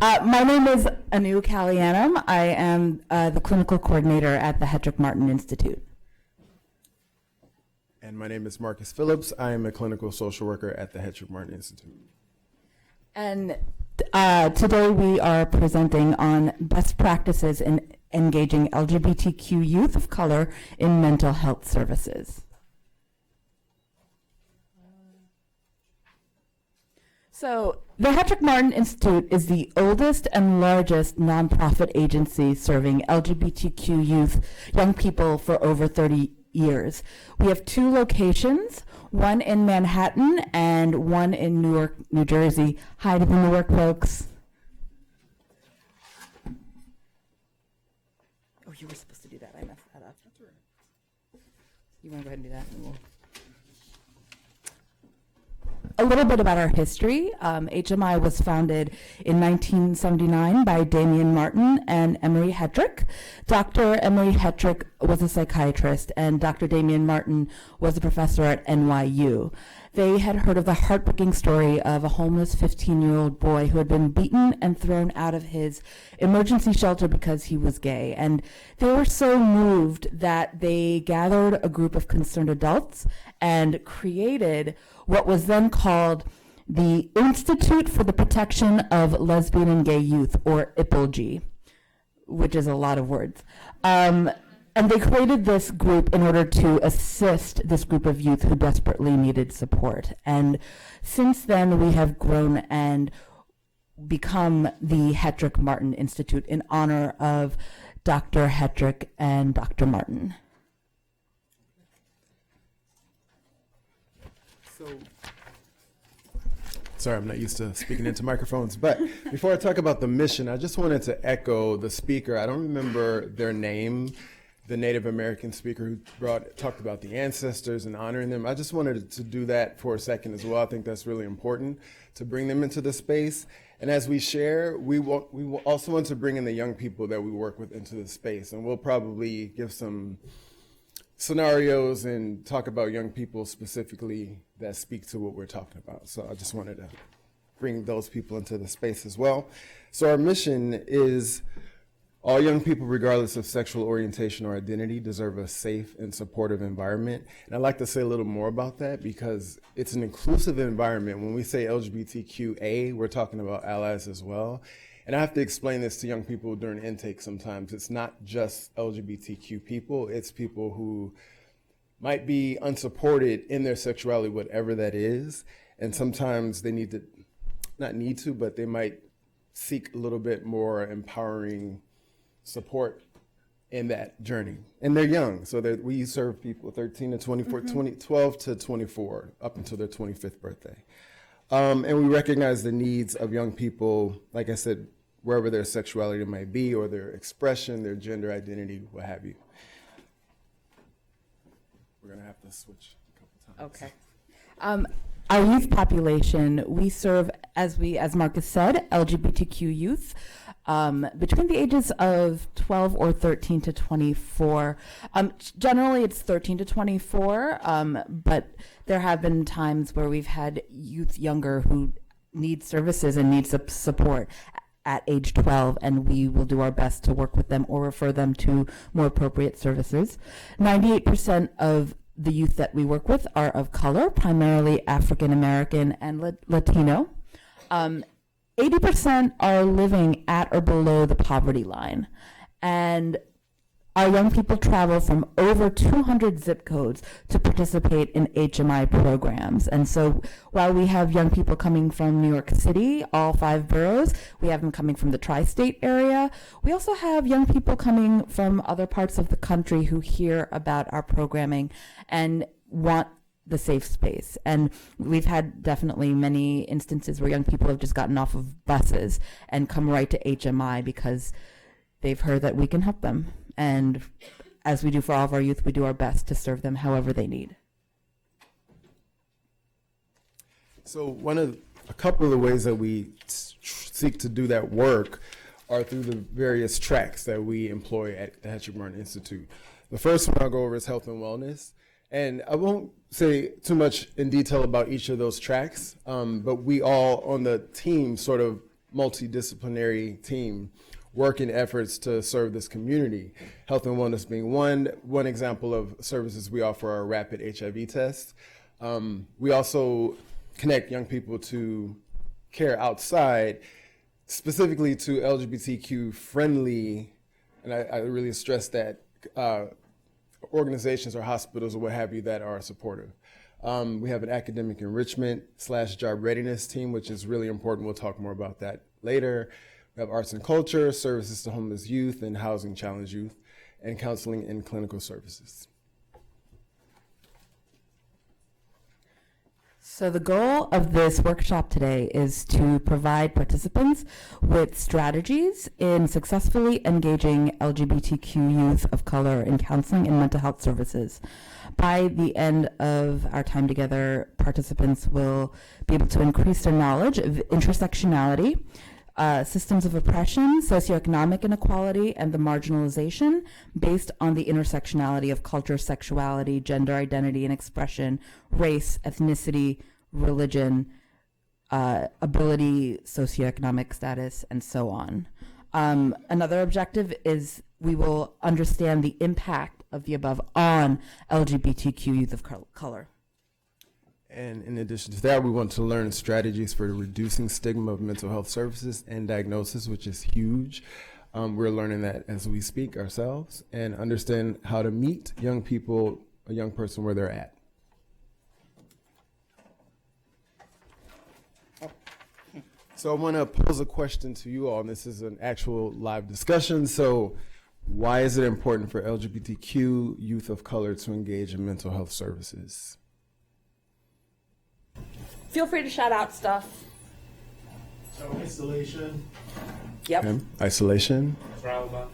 My name is Anu Kalianam. I am the clinical coordinator at the Hetrick Martin Institute. And my name is Marcus Phillips. I am a clinical social worker at the Hetrick Martin Institute. And today we are presenting on best practices in engaging LGBTQ youth of color in mental health services. So the Hetrick Martin Institute is the oldest and largest nonprofit agency serving LGBTQ youth, young people for over 30 years. We have 2 locations, one in Manhattan and one in Newark, New Jersey. Hi to the Newark folks. Oh, you were supposed to do that. I messed that up. That's all right. You want to go ahead and do that? And we'll a little bit about our history. HMI was founded in 1979 by Damian Martin and Emery Hetrick. Dr. Emery Hetrick was a psychiatrist, and Dr. Damian Martin was a professor at NYU. They had heard of the heartbreaking story of a homeless 15-year-old boy who had been beaten and thrown out of his emergency shelter because he was gay. And they were so moved that they gathered a group of concerned adults and created what was then called the Institute for the Protection of Lesbian and Gay Youth, or IPLG, which is a lot of words. And they created this group in order to assist this group of youth who desperately needed support. And since then, we have grown and become the Hetrick Martin Institute in honor of Dr. Hetrick and Dr. Martin. Sorry, I'm not used to speaking into microphones, but before I talk about the mission, I just wanted to echo the speaker. I don't remember their name, the Native American speaker who talked about the ancestors and honoring them. I just wanted to do that for a second as well. I think that's really important to bring them into the space. And as we share, we will also want to bring in the young people that we work with into the space. And we'll probably give some scenarios and talk about young people specifically that speak to what we're talking about. So I just wanted to bring those people into the space as well. So our mission is all young people, regardless of sexual orientation or identity, deserve a safe and supportive environment. And I'd like to say a little more about that because it's an inclusive environment. When we say LGBTQA, we're talking about allies as well. And I have to explain this to young people during intake sometimes. It's not just LGBTQ people, it's people who might be unsupported in their sexuality, whatever that is. And sometimes they need to, not need to, but they might seek a little bit more empowering support in that journey. And they're young, so we serve people 13 to 24, 12 to 24, up until their 25th birthday. And we recognize the needs of young people, like I said, wherever their sexuality might be, or their expression, their gender identity, what have you. We're gonna have to switch a couple times. Okay. Our youth population, we serve, as Marcus said, LGBTQ youth between the ages of 12 or 13 to 24. Generally, it's 13 to 24, but there have been times where we've had youth younger who need services and need support at age 12, and we will do our best to work with them or refer them to more appropriate services. 98% of the youth that we work with are of color, primarily African American and Latino. 80% are living at or below the poverty line. And our young people travel from over 200 zip codes to participate in HMI programs. And so while we have young people coming from New York City, all 5 boroughs, we have them coming from the tri-state area. We also have young people coming from other parts of the country who hear about our programming and want the safe space. And we've had definitely many instances where young people have just gotten off of buses and come right to HMI because they've heard that we can help them. And as we do for all of our youth, we do our best to serve them however they need. So a couple of the ways that we seek to do that work are through the various tracks that we employ at the Hetrick Martin Institute. The first one I'll go over is health and wellness. And I won't say too much in detail about each of those tracks, but we all on the team sort of multidisciplinary team working efforts to serve this community. Health and wellness being one example of services we offer are rapid HIV tests. We also connect young people to care outside, specifically to LGBTQ friendly, and I really stress that, organizations or hospitals or what have you that are supportive. We have an academic enrichment / job readiness team, which is really important. We'll talk more about that later. We have arts and culture, services to homeless youth and housing challenged youth, and counseling and clinical services. So the goal of this workshop today is to provide participants with strategies in successfully engaging LGBTQ youth of color in counseling and mental health services. By the end of our time together, participants will be able to increase their knowledge of intersectionality, systems of oppression, socioeconomic inequality, and the marginalization based on the intersectionality of culture, sexuality, gender identity and expression, race, ethnicity, religion, ability, socioeconomic status, and so on. Another objective is we will understand the impact of the above on LGBTQ youth of color. And in addition to that, we want to learn strategies for reducing stigma of mental health services and diagnosis, which is huge. We're learning that as we speak ourselves, and understand how to meet young people, a young person where they're at. So I want to pose a question to you all, and this is an actual live discussion. So why is it important for LGBTQ youth of color to engage in mental health services? Feel free to shout out stuff. So isolation. Yep. Okay. Isolation. Trauma.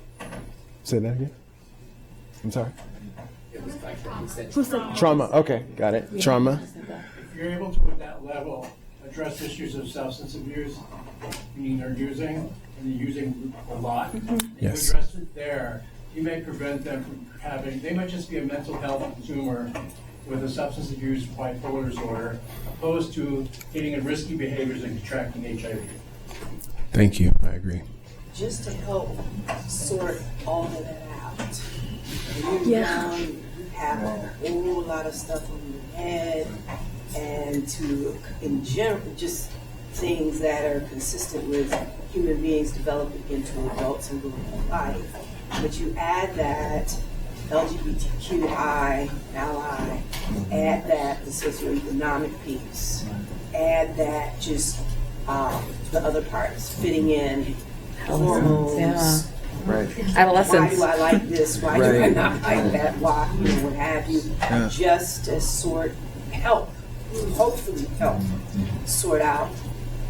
Say that again. I'm sorry. Who said Trauma. Okay, got it. Trauma. If you're able to, at that level, address issues of substance abuse, meaning they're using, and they're using a lot. Yes. If you address it there, you may prevent them from having, they might just be a mental health consumer with a substance abuse bipolar disorder, opposed to getting in risky behaviors and contracting HIV. Thank you. I agree. Just to help sort all of that out. When you're young, you have a whole lot of stuff on your head, and to, in general, just things that are consistent with human beings developing into adults and going through life. But you add that LGBTQI, ally, add that the socioeconomic piece, add that just the other parts fitting in, hormones. Right. Adolescence. Why do I like this? Why do I not like that? Why, what have you? Just to hopefully help sort out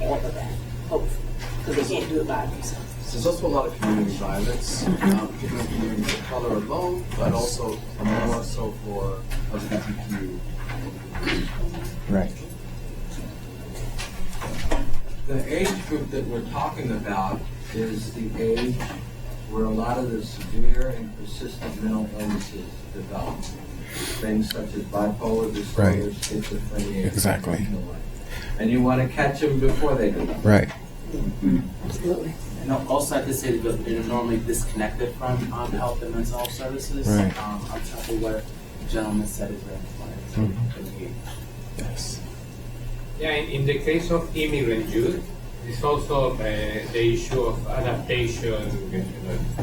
all of that. Hopefully, because they can't do it by themselves. There's also a lot of community violence, particularly in communities of color alone, but also more so for LGBTQ. Right. The age group that we're talking about is the age where a lot of the severe and persistent mental illnesses develop. Things such as bipolar disorder, schizophrenia, Exactly. and you want to catch them before they do. Right. Absolutely. And also, I have to say that they're normally disconnected from health and mental health services. Right. On top of what the gentleman said is very important. Yes. Yeah, in the case of immigrant youth, it's also the issue of adaptation,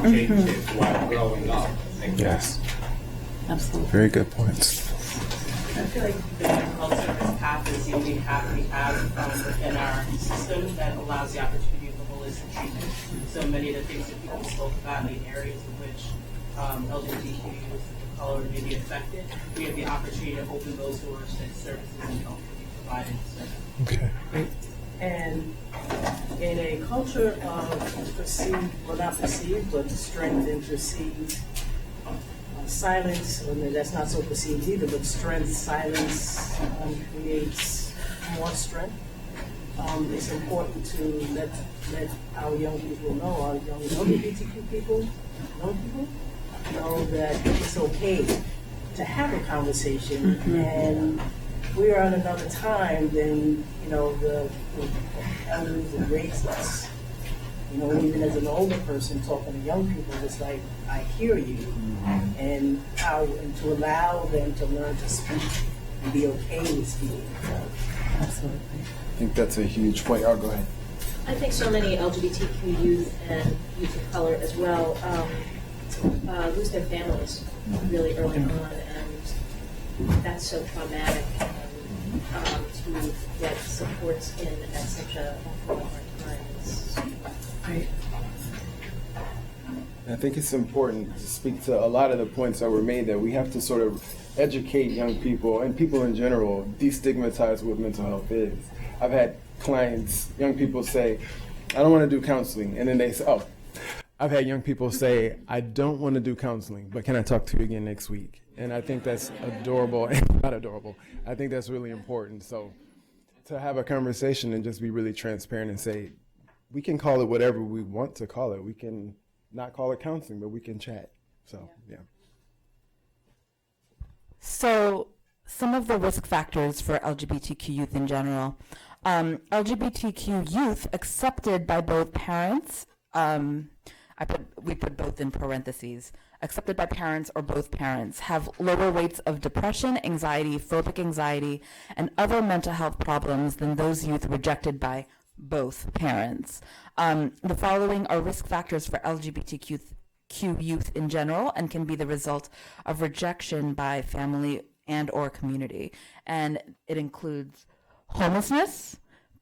changes while growing up. Yes. Absolutely. Very good points. I feel like the mental service path is the only path we have within our system that allows the opportunity of a holistic treatment. So many of the things that people spoke about in the areas in which LGBTQ youth of color may be affected, we have the opportunity to open those doors that services and help can be provided. So. Okay. And in a culture of perceived, well not perceived, but strength and perceived silence, and that's not so perceived either, but strength, silence creates more strength. It's important to let our young people know, our young LGBTQ people, know that it's okay to have a conversation, and we are at another time than the elders that raised us. You know, even as an older person talking to young people, it's like, I hear you. And to allow them to learn to speak and be okay with speaking. Absolutely. I think that's a huge point. Oh, go ahead. I think so many LGBTQ youth and youth of color as well lose their families really early on, and that's so traumatic. And to get supports in at such a hard time. Right. I think it's important to speak to a lot of the points that were made, that we have to sort of educate young people and people in general, destigmatize what mental health is. I've had clients, young people say, I don't want to do counseling. And then they say, oh, I've had young people say, I don't want to do counseling, but can I talk to you again next week? And I think that's adorable, not adorable. I think that's really important. So to have a conversation and just be really transparent and say, we can call it whatever we want to call it. We can not call it counseling, but we can chat. So, yeah. So some of the risk factors for LGBTQ youth in general. LGBTQ youth accepted by both parents, we put both in parentheses, accepted by parents or both parents, have lower rates of depression, anxiety, phobic anxiety, and other mental health problems than those youth rejected by both parents. The following are risk factors for LGBTQ youth in general and can be the result of rejection by family and or community. And it includes homelessness,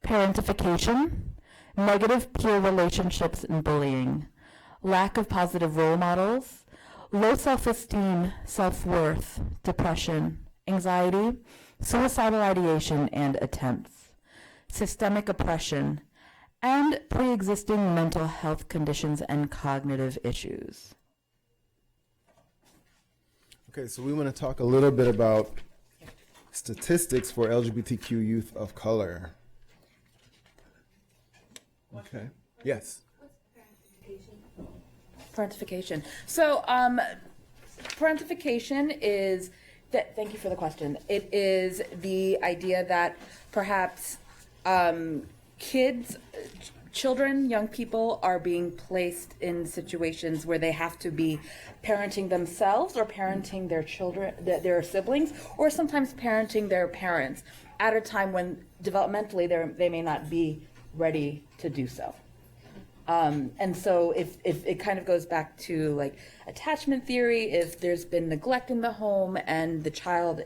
parentification, negative peer relationships and bullying, lack of positive role models, low self-esteem, self-worth, depression, anxiety, suicidal ideation and attempts, systemic oppression, and pre-existing mental health conditions and cognitive issues. Okay, so we want to talk a little bit about statistics for LGBTQ youth of color. Okay, yes. Parentification. So, parentification is, thank you for the question. It is the idea that perhaps children, young people are being placed in situations where they have to be parenting themselves or parenting their children, their siblings, or sometimes parenting their parents at a time when developmentally they may not be ready to do so. And so if it kind of goes back to like attachment theory, if there's been neglect in the home and the child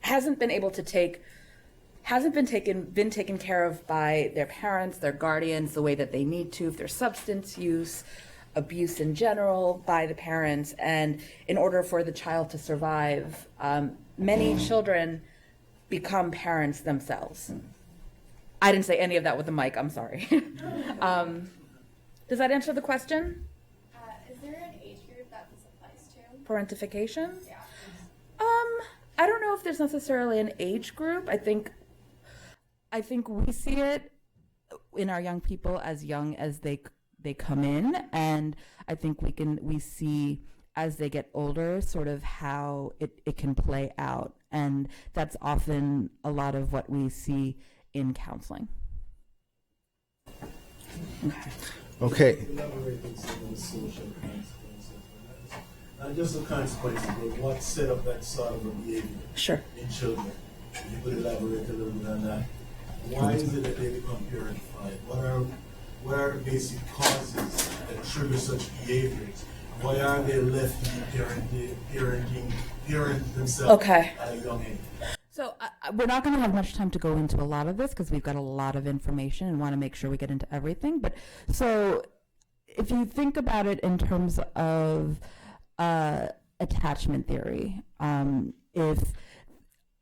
hasn't been taken care of by their parents, their guardians, the way that they need to, if there's substance use, abuse in general by the parents, and in order for the child to survive, many children become parents themselves. I didn't say any of that with the mic, I'm sorry. Does that answer the question? Is there an age group that this applies to? Parentification? Yeah. I don't know if there's necessarily an age group. I think we see it in our young people as young as they come in, and I think we see as they get older sort of how it can play out, and that's often a lot of what we see in counseling. Okay. Not just the consequences, but what set up that sort of a behavior in children. If you could elaborate a little bit on that. Why is it that they become parentified? What are the basic causes that trigger such behaviors? Why are they left to be parent themselves at a young age? So we're not going to have much time to go into a lot of this because we've got a lot of information and want to make sure we get into everything. But so if you think about it in terms of attachment theory, if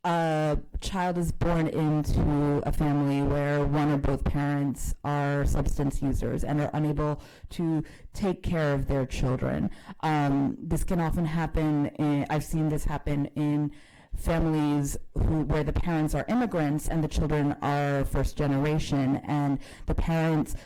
a child is born into a family where one or both parents are substance users and are unable to take care of their children, this can often happen. I've seen this happen in families where the parents are immigrants and the children are first generation, and the parents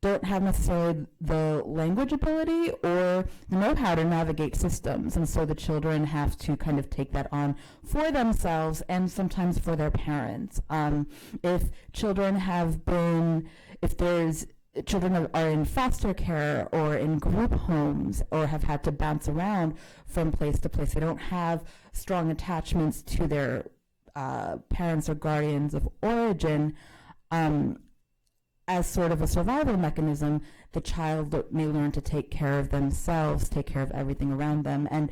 don't have necessarily the language ability or the know-how to navigate systems. And so the children have to kind of take that on for themselves and sometimes for their parents. If children are in foster care or in group homes or have had to bounce around from place to place, they don't have strong attachments to their parents or guardians of origin, as sort of a survival mechanism, the child may learn to take care of themselves, take care of everything around them. And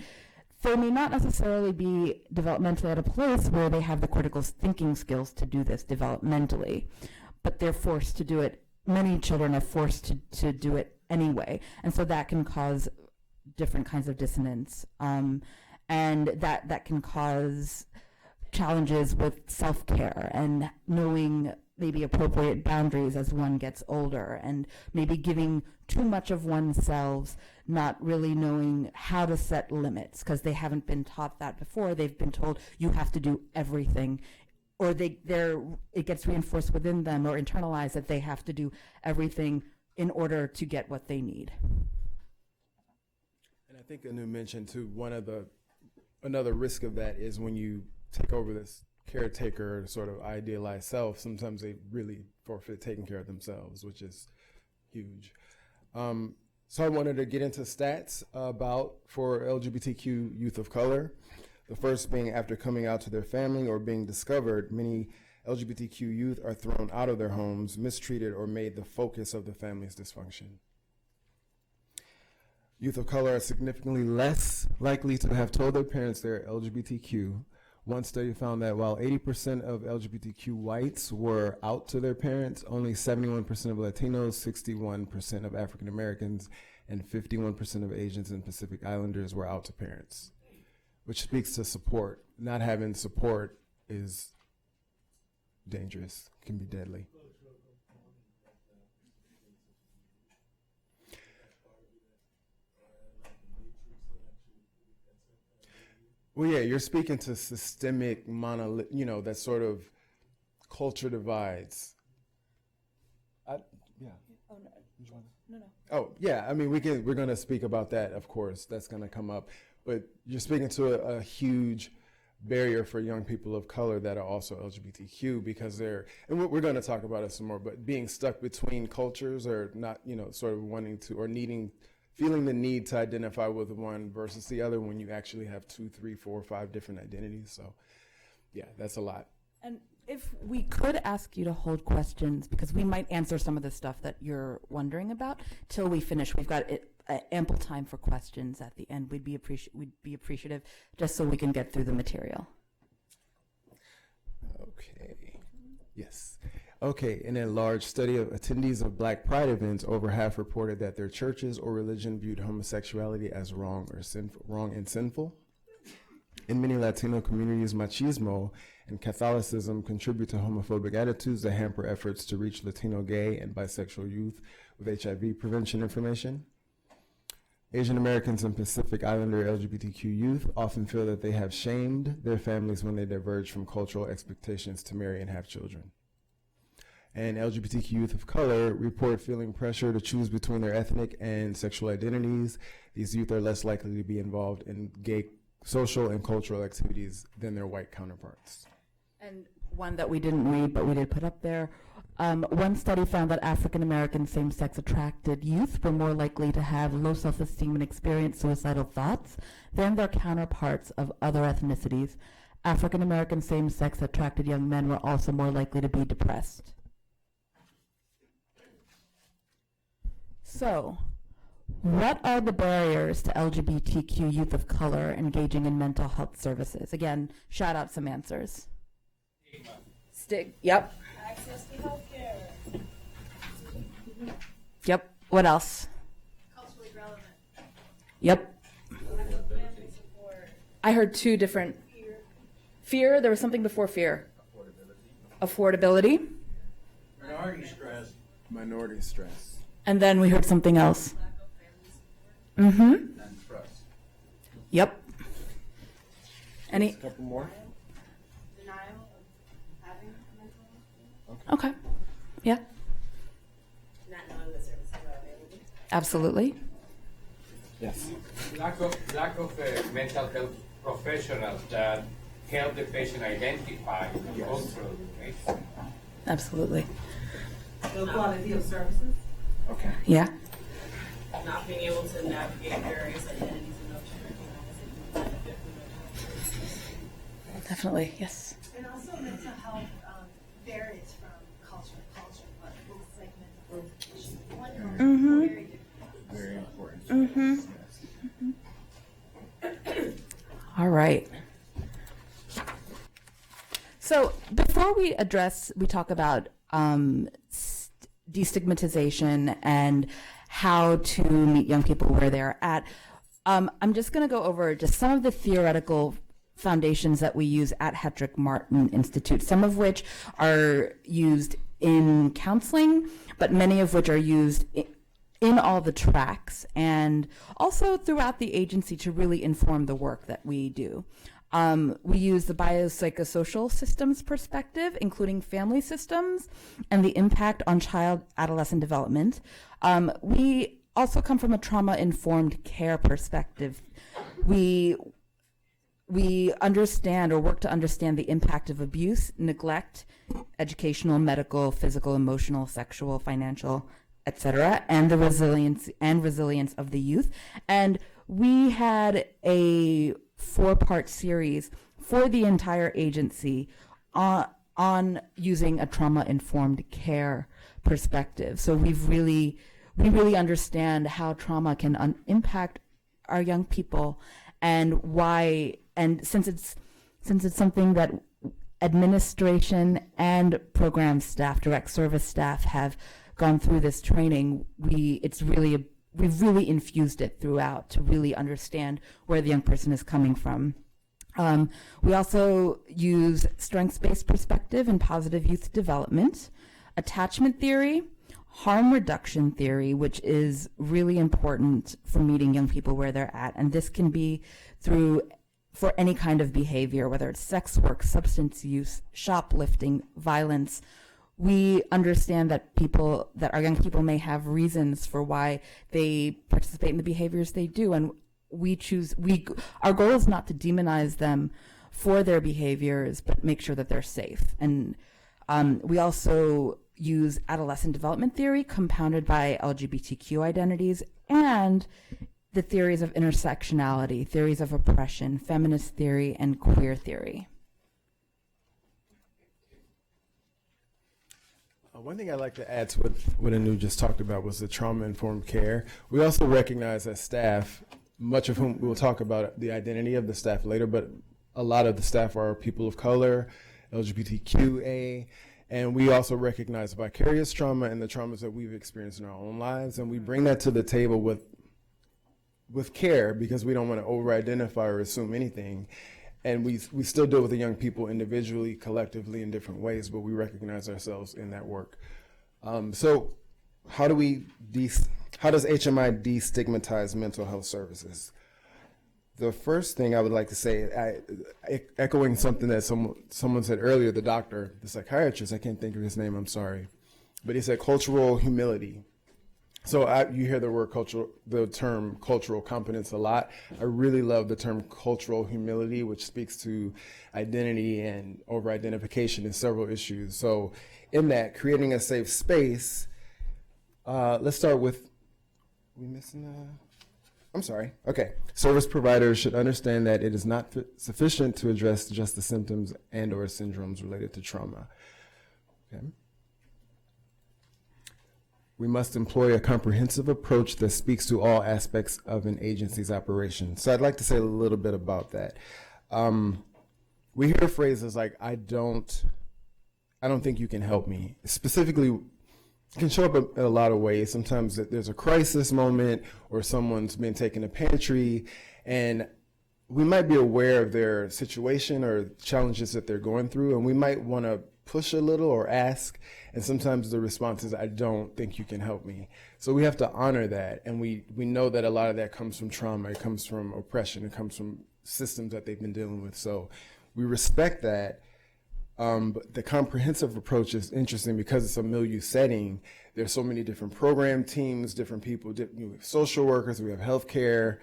they may not necessarily be developmentally at a place where they have the critical thinking skills to do this developmentally, but they're forced to do it. Many children are forced to do it anyway. And so that can cause different kinds of dissonance. And that can cause challenges with self-care and knowing maybe appropriate boundaries as one gets older, and maybe giving too much of oneself, not really knowing how to set limits because they haven't been taught that before. They've been told you have to do everything, or it gets reinforced within them or internalized that they have to do everything in order to get what they need. And I think Anu mentioned too, another risk of that is when you take over this caretaker sort of idealized self, sometimes they really forfeit taking care of themselves, which is huge. So I wanted to get into stats for LGBTQ youth of color. The first being after coming out to their family or being discovered, many LGBTQ youth are thrown out of their homes, mistreated, or made the focus of the family's dysfunction. Youth of color are significantly less likely to have told their parents they're LGBTQ. One study found that while 80% of LGBTQ whites were out to their parents, only 71% of Latinos, 61% of African Americans, and 51% of Asians and Pacific Islanders were out to parents, which speaks to support. Not having support is dangerous, can be deadly. Well, yeah, you're speaking to systemic that sort of culture divides. Oh, no. Oh, yeah, I mean, we're going to speak about that, of course. That's going to come up. But you're speaking to a huge barrier for young people of color that are also LGBTQ because and we're going to talk about it some more, but being stuck between cultures or not, sort of wanting to or feeling the need to identify with one versus the other when you actually have 2, 3, 4, 5 different identities. So yeah, that's a lot. And if we could ask you to hold questions, because we might answer some of the stuff that you're wondering about till we finish. We've got ample time for questions at the end. We'd be appreciative just so we can get through the material. Okay. Yes. Okay, in a large study of attendees of Black Pride events, over half reported that their churches or religion viewed homosexuality as wrong and sinful. In many Latino communities, machismo and Catholicism contribute to homophobic attitudes that hamper efforts to reach Latino gay and bisexual youth with HIV prevention information. Asian Americans and Pacific Islander LGBTQ youth often feel that they have shamed their families when they diverge from cultural expectations to marry and have children. And LGBTQ youth of color report feeling pressure to choose between their ethnic and sexual identities. These youth are less likely to be involved in gay social and cultural activities than their white counterparts. And one that we didn't read, but we did put up there, one study found that African American same-sex attracted youth were more likely to have low self-esteem and experience suicidal thoughts than their counterparts of other ethnicities. African American same-sex attracted young men were also more likely to be depressed. So, what are the barriers to LGBTQ youth of color engaging in mental health services? Again, shout out some answers. Yep. Access to healthcare. Yep. What else? Culturally relevant. Yep. Family support. I heard two different. Fear. There was something before fear. Affordability. Minority stress. And then we heard something else. Mm-hmm. And trust. Yep. Any? A couple more. Denial of having mental health. Okay. Yeah. Not knowing the services Absolutely. Yes. Lack of mental health professionals that help the patient identify and go through the case. Absolutely. The quality of services, Okay. Yeah. not being able to navigate various identities enough to recognize that you benefit from mental health. Definitely. Yes. And also mental health varies from culture to culture, but it's like mental health issues. One culture is very different. Very important. Mm-hmm. All right. So before we talk about destigmatization and how to meet young people where they're at, I'm just going to go over just some of the theoretical foundations that we use at Hetrick Martin Institute, some of which are used in counseling, but many of which are used in all the tracks and also throughout the agency to really inform the work that we do. We use the biopsychosocial systems perspective, including family systems and the impact on child-adolescent development. We also come from a trauma-informed care perspective. We understand or work to understand the impact of abuse, neglect, educational, medical, physical, emotional, sexual, financial, etc., and the resilience of the youth. And we had a 4-part series for the entire agency on using a trauma-informed care perspective. So we really understand how trauma can impact our young people and why. And since it's something that administration and program staff, direct service staff have gone through this training, we've really infused it throughout to really understand where the young person is coming from. We also use strengths-based perspective and positive youth development, attachment theory, harm reduction theory, which is really important for meeting young people where they're at. And this can be for any kind of behavior, whether it's sex work, substance use, shoplifting, violence. We understand that our young people may have reasons for why they participate in the behaviors they do, and our goal is not to demonize them for their behaviors, but make sure that they're safe. And we also use adolescent development theory compounded by LGBTQ identities and the theories of intersectionality, theories of oppression, feminist theory, and queer theory. One thing I'd like to add to what Anu just talked about was the trauma-informed care. We also recognize as staff, much of whom we'll talk about the identity of the staff later, but a lot of the staff are people of color, LGBTQA, and we also recognize vicarious trauma and the traumas that we've experienced in our own lives, and we bring that to the table with care because we don't want to over-identify or assume anything. And we still deal with the young people individually, collectively, in different ways, but we recognize ourselves in that work. So how does HMI destigmatize mental health services? The first thing I would like to say, echoing something that someone said earlier, the psychiatrist, I can't think of his name, I'm sorry, but he said cultural humility. So you hear the term cultural competence a lot. I really love the term cultural humility, which speaks to identity and over-identification in several issues. So in that, creating a safe space, let's start with, Okay. Service providers should understand that it is not sufficient to address just the symptoms and/or syndromes related to trauma. Okay. We must employ a comprehensive approach that speaks to all aspects of an agency's operation. So I'd like to say a little bit about that. We hear phrases like, I don't think you can help me. Specifically, it can show up in a lot of ways. Sometimes there's a crisis moment or someone's been taken to pantry, and we might be aware of their situation or challenges that they're going through, and we might want to push a little or ask, and sometimes the response is, I don't think you can help me. So we have to honor that, and we know that a lot of that comes from trauma, it comes from oppression, it comes from systems that they've been dealing with. So we respect that, but the comprehensive approach is interesting because it's a milieu setting. There's so many different program teams, different people, we have social workers, we have healthcare,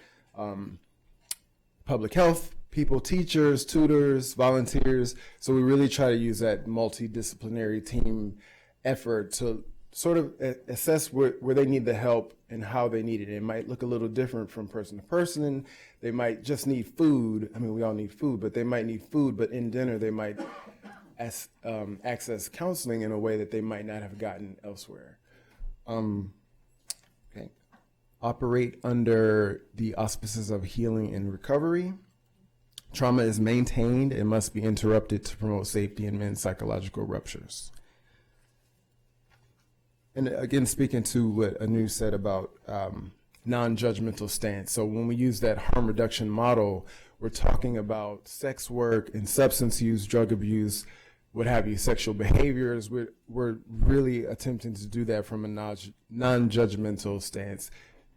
public health people, teachers, tutors, volunteers. So we really try to use that multidisciplinary team effort to sort of assess where they need the help and how they need it. It might look a little different from person to person. They might just need food. I mean, we all need food, but they might need food, but in dinner they might access counseling in a way that they might not have gotten elsewhere. Okay. Operate under the auspices of healing and recovery. Trauma is maintained and must be interrupted to promote safety and mend psychological ruptures. And again, speaking to what Anu said about non-judgmental stance. So when we use that harm reduction model, we're talking about sex work and substance use, drug abuse, what have you, sexual behaviors. We're really attempting to do that from a non-judgmental stance,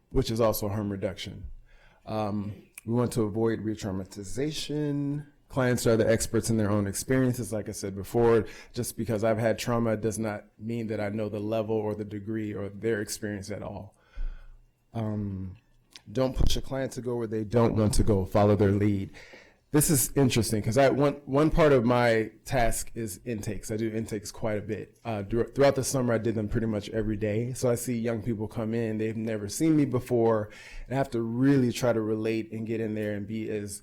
which is also harm reduction. We want to avoid re-traumatization. Clients are the experts in their own experiences. Like I said before, just because I've had trauma does not mean that I know the level or the degree or their experience at all. Don't push a client to go where they don't want to go. Follow their lead. This is interesting because one part of my task is intakes. I do intakes quite a bit. Throughout the summer, I did them pretty much every day. So I see young people come in, they've never seen me before, and I have to really try to relate and get in there and be as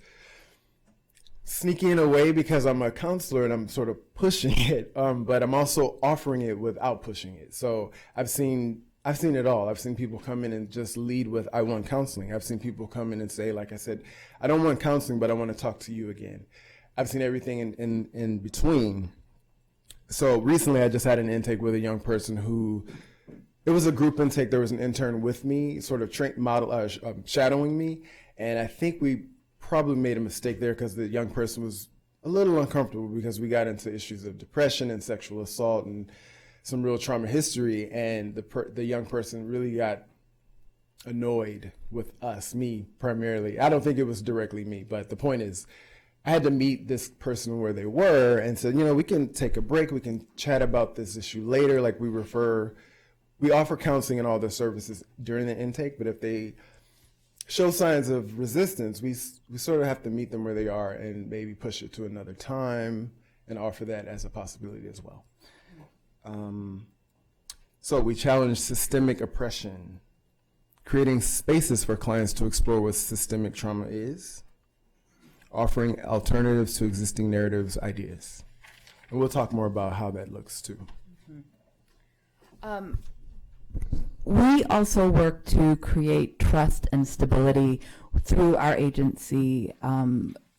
sneaky in a way because I'm a counselor and I'm sort of pushing it, but I'm also offering it without pushing it. So I've seen it all. I've seen people come in and just lead with, I want counseling. I've seen people come in and say, like I said, I don't want counseling, but I want to talk to you again. I've seen everything in between. So recently I just had an intake with a young person who, it was a group intake. There was an intern with me, sort of shadowing me. And I think we probably made a mistake there because the young person was a little uncomfortable because we got into issues of depression and sexual assault and some real trauma history, and the young person really got annoyed with us, me primarily. I don't think it was directly me, but the point is I had to meet this person where they were and said, we can take a break, we can chat about this issue later. Like we offer counseling and all the services during the intake, but if they show signs of resistance, we sort of have to meet them where they are and maybe push it to another time and offer that as a possibility as well. So we challenge systemic oppression, creating spaces for clients to explore what systemic trauma is, offering alternatives to existing narratives, ideas. And we'll talk more about how that looks too. We also work to create trust and stability through our agency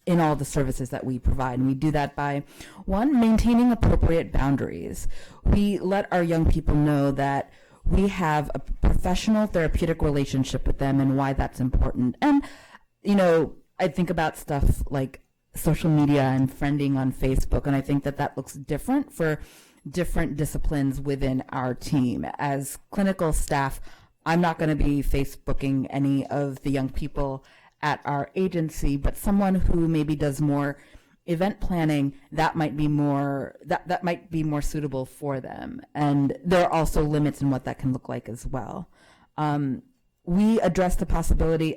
in all the services that we provide. And we do that by, one, maintaining appropriate boundaries. We let our young people know that we have a professional therapeutic relationship with them and why that's important. And, I think about stuff like social media and friending on Facebook, and I think that looks different for different disciplines within our team. As clinical staff, I'm not going to be Facebooking any of the young people at our agency, but someone who maybe does more event planning, that might be more suitable for them. And there are also limits in what that can look like as well. We address the possibility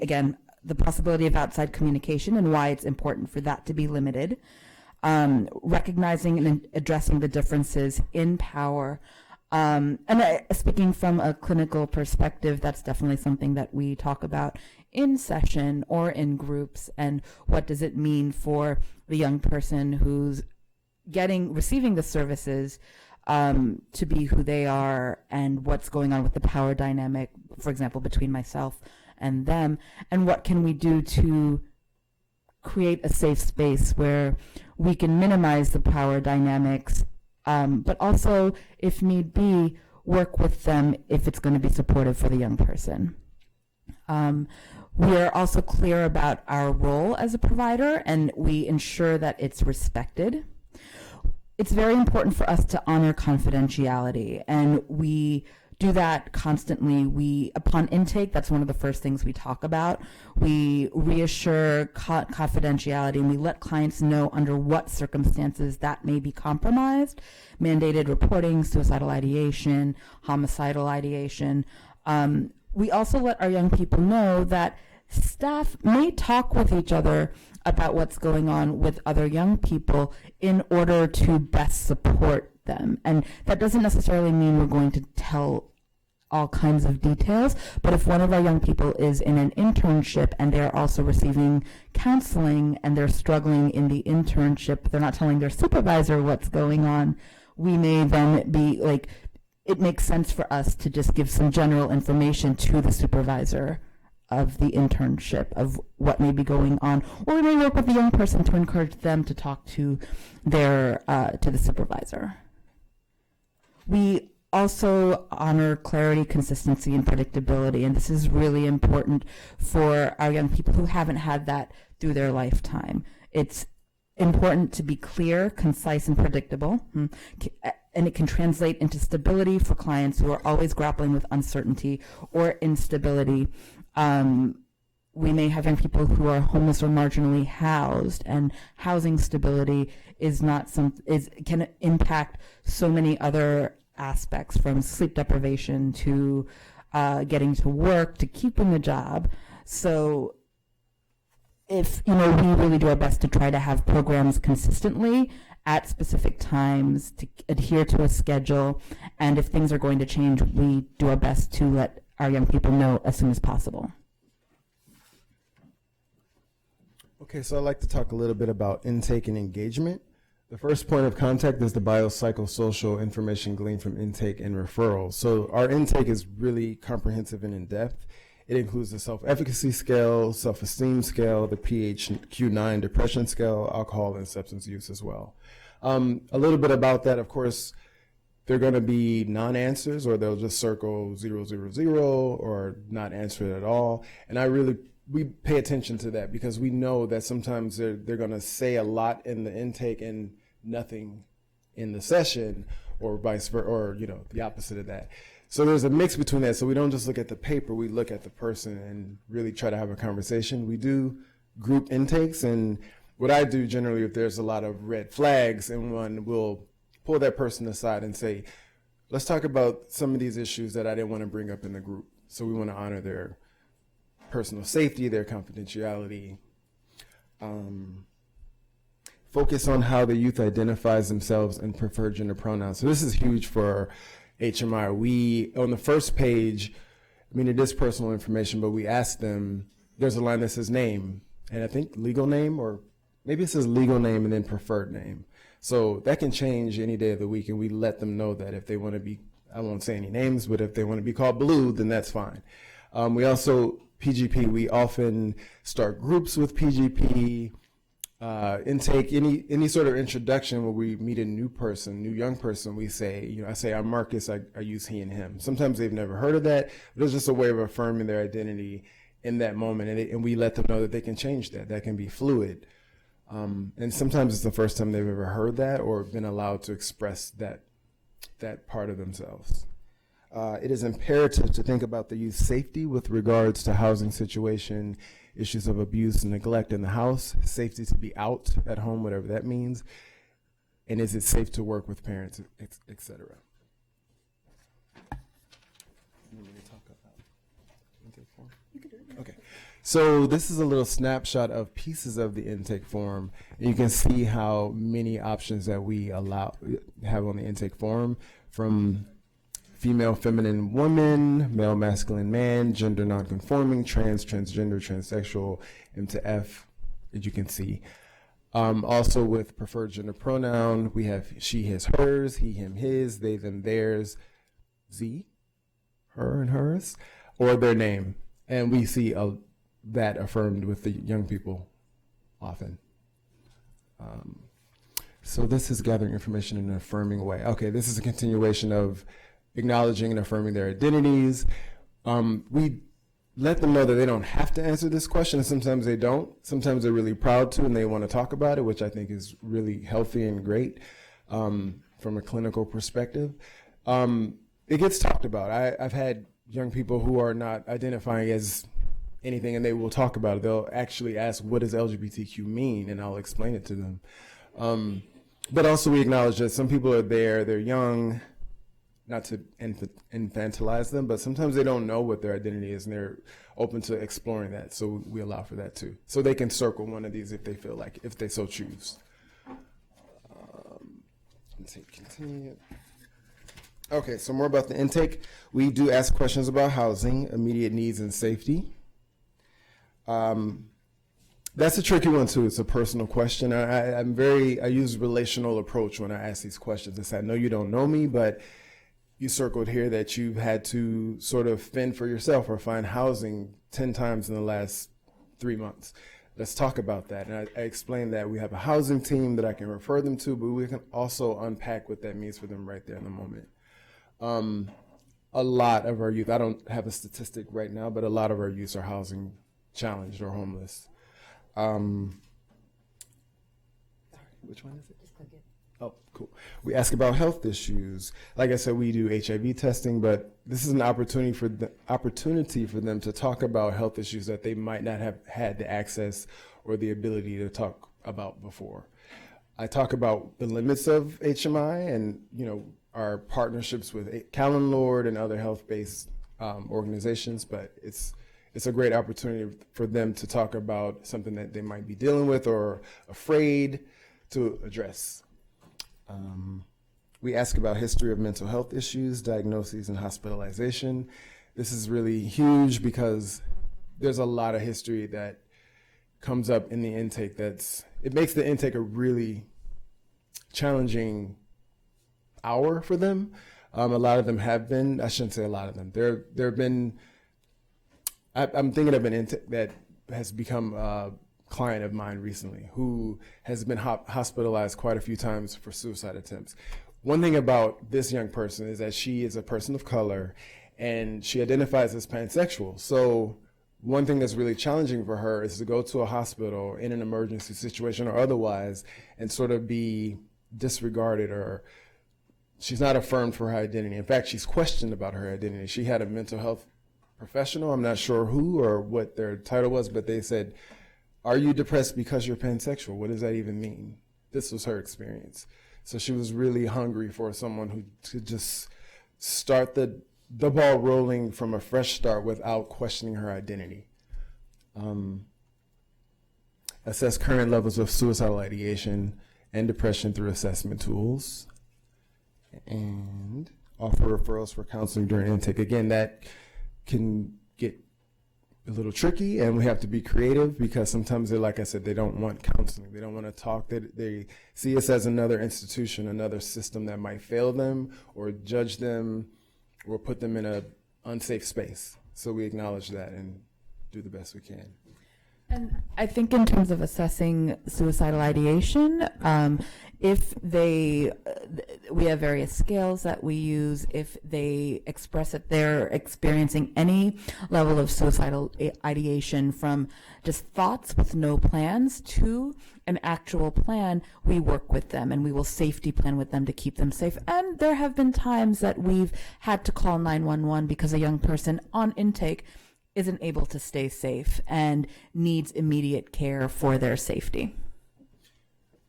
of outside communication and why it's important for that to be limited. Recognizing and addressing the differences in power. Speaking from a clinical perspective, that's definitely something that we talk about in session or in groups. And what does it mean for the young person who's receiving the services to be who they are, and what's going on with the power dynamic, for example, between myself and them, and what can we do to create a safe space where we can minimize the power dynamics, but also, if need be, work with them if it's going to be supportive for the young person. We are also clear about our role as a provider, and we ensure that it's respected. It's very important for us to honor confidentiality, and we do that constantly. Upon intake, that's one of the first things we talk about. We reassure confidentiality, and we let clients know under what circumstances that may be compromised. Mandated reporting, suicidal ideation, homicidal ideation. We also let our young people know that staff may talk with each other about what's going on with other young people in order to best support them. And that doesn't necessarily mean we're going to tell all kinds of details, but if one of our young people is in an internship and they're also receiving counseling and they're struggling in the internship, they're not telling their supervisor what's going on, we may then be like, it makes sense for us to just give some general information to the supervisor of the internship of what may be going on, or we may work with the young person to encourage them to talk to their to the supervisor. We also honor clarity, consistency, and predictability, and this is really important for our young people who haven't had that through their lifetime. It's important to be clear, concise, and predictable, and it can translate into stability for clients who are always grappling with uncertainty or instability. We may have young people who are homeless or marginally housed, and housing stability can impact so many other aspects, from sleep deprivation to getting to work to keeping a job. So if we really do our best to try to have programs consistently at specific times, to adhere to a schedule, and if things are going to change, we do our best to let our young people know as soon as possible. Okay, so I'd like to talk a little bit about intake and engagement. The first point of contact is the biopsychosocial information gleaned from intake and referrals. So our intake is really comprehensive and in-depth. It includes the self-efficacy scale, self-esteem scale, the PHQ-9 depression scale, alcohol and substance use as well. A little bit about that, of course, they're going to be non-answers, or they'll just circle 000 or not answer it at all. And we pay attention to that, because we know that sometimes they're going to say a lot in the intake and nothing in the session, or vice versa, or the opposite of that. So there's a mix between that. So we don't just look at the paper, we look at the person and really try to have a conversation. We do group intakes, and what I do generally, if there's a lot of red flags in one, we'll pull that person aside and say, let's talk about some of these issues that I didn't want to bring up in the group. So we want to honor their personal safety, their confidentiality. Focus on how the youth identifies themselves and preferred gender pronouns. So this is huge for HMI. On the first page, it is personal information, but we ask them, there's a line that says name, and I think legal name, or maybe it says legal name and then preferred name. So that can change any day of the week, and we let them know that if they want to be, I won't say any names, but if they want to be called Blue, then that's fine. We also, PGP, we often start groups with PGP, intake, any sort of introduction where we meet a new young person, we say, I say, I'm Marcus, I use he and him. Sometimes they've never heard of that, but it's just a way of affirming their identity in that moment, and we let them know that they can change that can be fluid. And sometimes it's the first time they've ever heard that or been allowed to express that part of themselves. It is imperative to think about the youth's safety with regards to housing situation, issues of abuse and neglect in the house, safety to be out at home, whatever that means, and is it safe to work with parents, et cetera. Okay. So this is a little snapshot of pieces of the intake form. And you can see how many options that we have on the intake form, from female, feminine, woman, male, masculine, man, gender nonconforming, trans, transgender, transsexual, M to F, as you can see. Also with preferred gender pronoun, we have she, his, hers, he, him, his, they, them, theirs, Z, her and hers, or their name. And we see that affirmed with the young people often. So this is gathering information in an affirming way. Okay, this is a continuation of acknowledging and affirming their identities. We let them know that they don't have to answer this question, and sometimes they don't. Sometimes they're really proud to and they want to talk about it, which I think is really healthy and great from a clinical perspective. it gets talked about. I've had young people who are not identifying as anything, and they will talk about it. They'll actually ask, what does LGBTQ mean? And I'll explain it to them. But also we acknowledge that some people are there, they're young, not to infantilize them, but sometimes they don't know what their identity is, and they're open to exploring that. So we allow for that too. So they can circle one of these if they feel like, if they so choose. Let's see, continue. Okay, so more about the intake. We do ask questions about housing, immediate needs, and safety. That's a tricky one too. It's a personal question. I use relational approach when I ask these questions. I say, I know you don't know me, but you circled here that you've had to sort of fend for yourself or find housing 10 times in the last 3 months. Let's talk about that. And I explained that we have a housing team that I can refer them to, but we can also unpack what that means for them right there in the moment. A lot of our youth, I don't have a statistic right now, but a lot of our youth are housing challenged or homeless. Which one is it? Just click it. Oh, cool. We ask about health issues. Like I said, we do HIV testing, but this is an opportunity for them to talk about health issues that they might not have had the access or the ability to talk about before. I talk about the limits of HMI and, our partnerships with Callan Lord and other health-based organizations, but it's a great opportunity for them to talk about something that they might be dealing with or afraid to address. We ask about history of mental health issues, diagnoses, and hospitalization. This is really huge because there's a lot of history that comes up in the intake it makes the intake a really challenging hour for them. A lot of them have been, I shouldn't say a lot of them, there have been, I'm thinking of an intake that has become a client of mine recently who has been hospitalized quite a few times for suicide attempts. One thing about this young person is that she is a person of color and she identifies as pansexual. So one thing that's really challenging for her is to go to a hospital in an emergency situation or otherwise and sort of be disregarded, or she's not affirmed for her identity. In fact, she's questioned about her identity. She had a mental health professional, I'm not sure who or what their title was, but they said, are you depressed because you're pansexual? What does that even mean? This was her experience. So she was really hungry for someone who could just start the ball rolling from a fresh start without questioning her identity. Assess current levels of suicidal ideation and depression through assessment tools. And offer referrals for counseling during intake. Again, that can get a little tricky, and we have to be creative because sometimes like I said, they don't want counseling. They don't want to talk. They see us as another institution, another system that might fail them or judge them or put them in an unsafe space. So we acknowledge that and do the best we can. And I think in terms of assessing suicidal ideation, we have various scales that we use. If they express that they're experiencing any level of suicidal ideation, from just thoughts with no plans to an actual plan, we work with them and we will safety plan with them to keep them safe. And there have been times that we've had to call 911 because a young person on intake isn't able to stay safe and needs immediate care for their safety.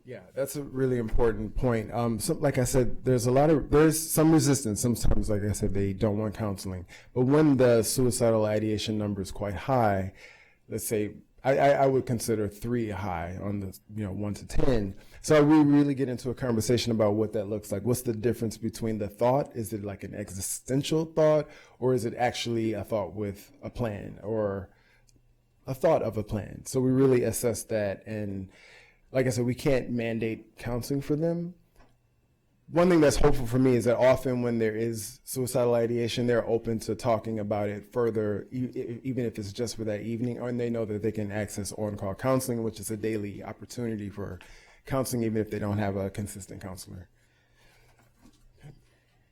Yeah, that's a really important point. So, like I said, there's some resistance. Sometimes, like I said, they don't want counseling. But when the suicidal ideation number is quite high, let's say, I would consider 3 high on the 1 to 10. So we really get into a conversation about what that looks like. What's the difference between the thought? Is it like an existential thought, or is it actually a thought with a plan or a thought of a plan? So we really assess that. And like I said, we can't mandate counseling for them. One thing that's hopeful for me is that often when there is suicidal ideation, they're open to talking about it further, even if it's just for that evening, and they know that they can access OnCall Counseling, which is a daily opportunity for counseling, even if they don't have a consistent counselor.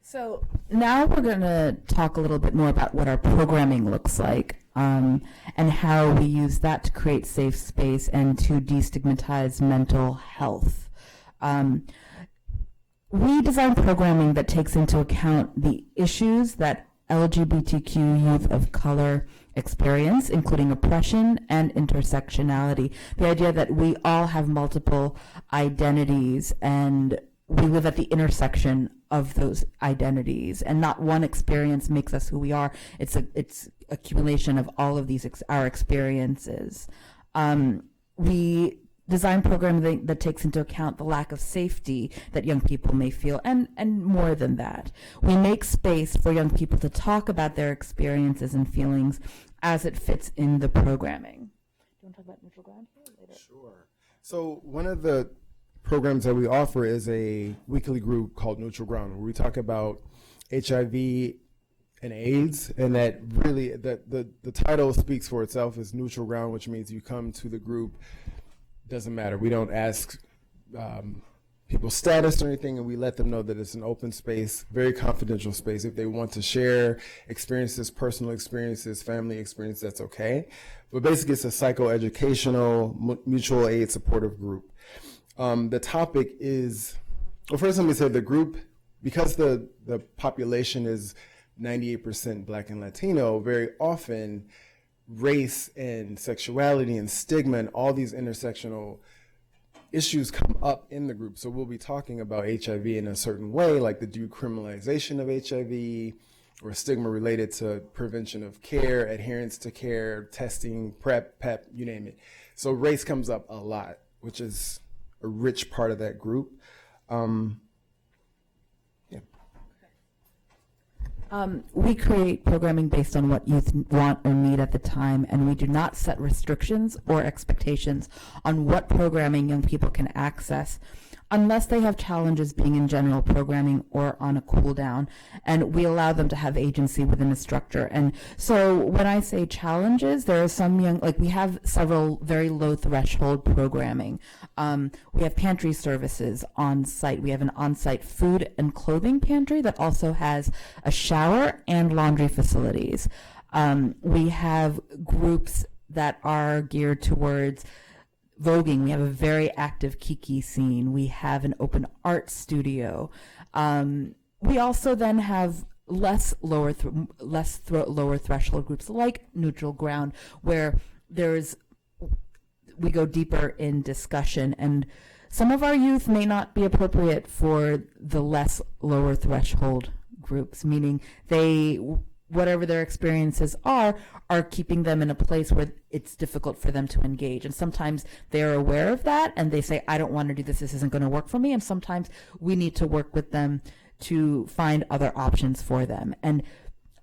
So now we're going to talk a little bit more about what our programming looks like, and how we use that to create safe space and to destigmatize mental health. we design programming that takes into account the issues that LGBTQ youth of color experience, including oppression and intersectionality. The idea that we all have multiple identities and we live at the intersection of those identities, and not one experience makes us who we are. It's accumulation of all of these our experiences. We design programming that takes into account the lack of safety that young people may feel, and more than that. We make space for young people to talk about their experiences and feelings as it fits in the programming. Do you want to talk about neutral ground here later? Sure. So one of the programs that we offer is a weekly group called Neutral Ground, where we talk about HIV and AIDS, and that really, the title speaks for itself, is Neutral Ground, which means you come to the group, doesn't matter. We don't ask people's status or anything, and we let them know that it's an open space, very confidential space. If they want to share experiences, personal experiences, family experience, that's okay. But basically, it's a psychoeducational, mutual aid supportive group. The topic is, well, first let me say the group, because the population is 98% Black and Latino, very often race and sexuality and stigma and all these intersectional issues come up in the group. So we'll be talking about HIV in a certain way, like the decriminalization of HIV, or stigma related to prevention of care, adherence to care, testing, PrEP, PEP, you name it. So race comes up a lot, which is a rich part of that group. We create programming based on what youth want or need at the time, and we do not set restrictions or expectations on what programming young people can access unless they have challenges being in general programming or on a cool down, and we allow them to have agency within the structure. And so when I say challenges, there are some young, like we have several very low threshold programming. We have pantry services on site. We have an on-site food and clothing pantry that also has a shower and laundry facilities. We have groups that are geared towards voguing. We have a very active Kiki scene. We have an open art studio. We also then have lower threshold groups like Neutral Ground, where we go deeper in discussion, and some of our youth may not be appropriate for the lower threshold groups, meaning whatever their experiences are keeping them in a place where it's difficult for them to engage. And sometimes they're aware of that and they say, I don't want to do this, this isn't going to work for me. And sometimes we need to work with them to find other options for them. And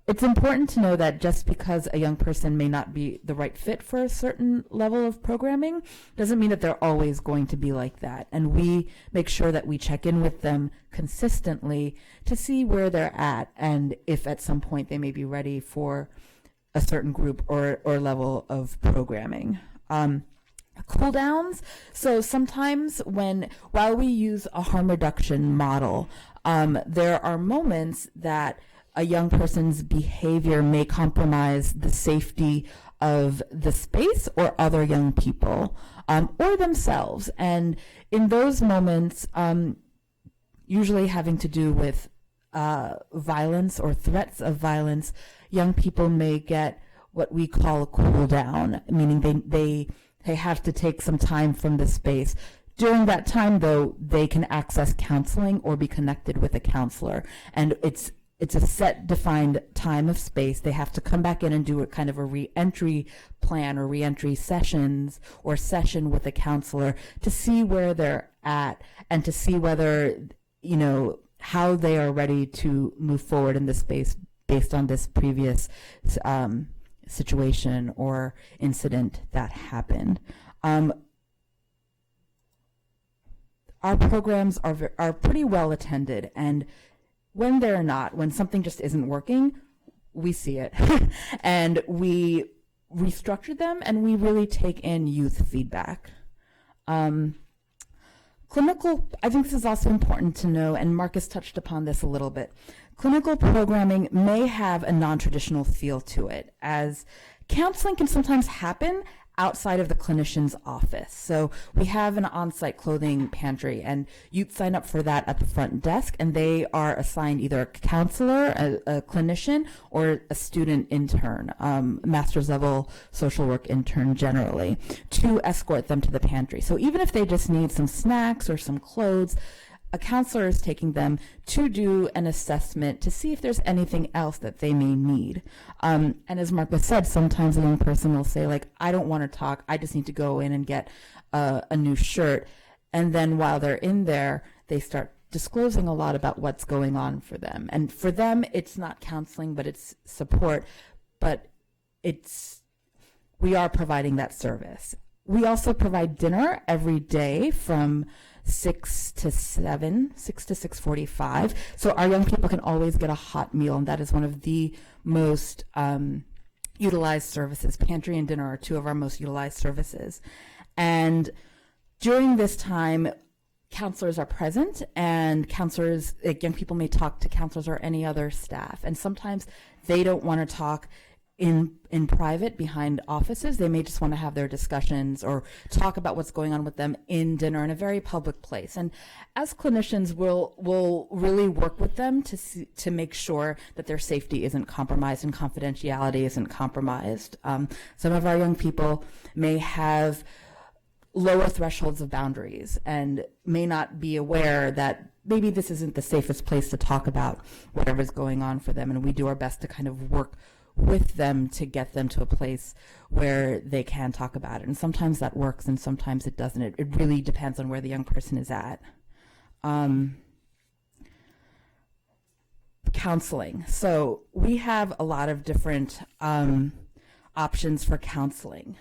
it's important to know that just because a young person may not be the right fit for a certain level of programming doesn't mean that they're always going to be like that. And we make sure that we check in with them consistently to see where they're at and if at some point they may be ready for a certain group or level of programming. Cool downs. So sometimes while we use a harm reduction model, there are moments that a young person's behavior may compromise the safety of the space or other young people or themselves. And in those moments, usually having to do with violence or threats of violence, young people may get what we call a cool down, meaning they have to take some time from the space. During that time, though, they can access counseling or be connected with a counselor. And it's a set defined time of space. They have to come back in and do a kind of a re-entry plan or re-entry sessions or session with a counselor to see where they're at and to see whether, how they are ready to move forward in this space based on this previous situation or incident that happened. Our programs are pretty well attended, and when they're not, when something just isn't working, we see it and we restructure them and we really take in youth feedback. Clinical, I think this is also important to know, and Marcus touched upon this a little bit. Clinical programming may have a non-traditional feel to it, as counseling can sometimes happen outside of the clinician's office. So we have an on-site clothing pantry, and you'd sign up for that at the front desk, and they are assigned either a counselor, a clinician, or a student intern, master's level social work intern generally, to escort them to the pantry. So even if they just need some snacks or some clothes, a counselor is taking them to do an assessment to see if there's anything else that they may need. And as Marcus said, sometimes a young person will say, like, I don't want to talk, I just need to go in and get a new shirt. And then while they're in there, they start disclosing a lot about what's going on for them. And for them, it's not counseling, but it's support. But we are providing that service. We also provide dinner every day from 6 to 6:45. So our young people can always get a hot meal, and that is one of the most utilized services. Pantry and dinner are two of our most utilized services. And during this time, counselors are present, and counselors, young people may talk to counselors or any other staff. And sometimes they don't want to talk in private behind offices. They may just want to have their discussions or talk about what's going on with them in dinner in a very public place. And as clinicians, we'll really work with them to make sure that their safety isn't compromised and confidentiality isn't compromised. Some of our young people may have lower thresholds of boundaries and may not be aware that maybe this isn't the safest place to talk about whatever's going on for them. And we do our best to kind of work with them to get them to a place where they can talk about it. And sometimes that works and sometimes it doesn't. It really depends on where the young person is at. Counseling. So we have a lot of different options for counseling.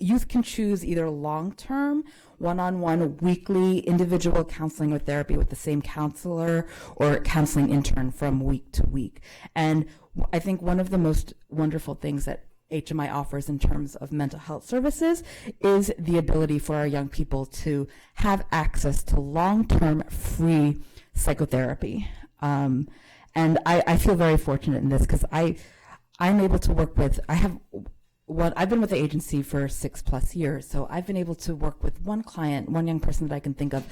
Youth can choose either long-term, one-on-one, weekly, individual counseling or therapy with the same counselor or counseling intern from week to week. And I think one of the most wonderful things that HMI offers in terms of mental health services is the ability for our young people to have access to long-term free psychotherapy. And I feel very fortunate in this because I'm able to work with, I've been with the agency for 6+ years, so I've been able to work with one client, one young person that I can think of.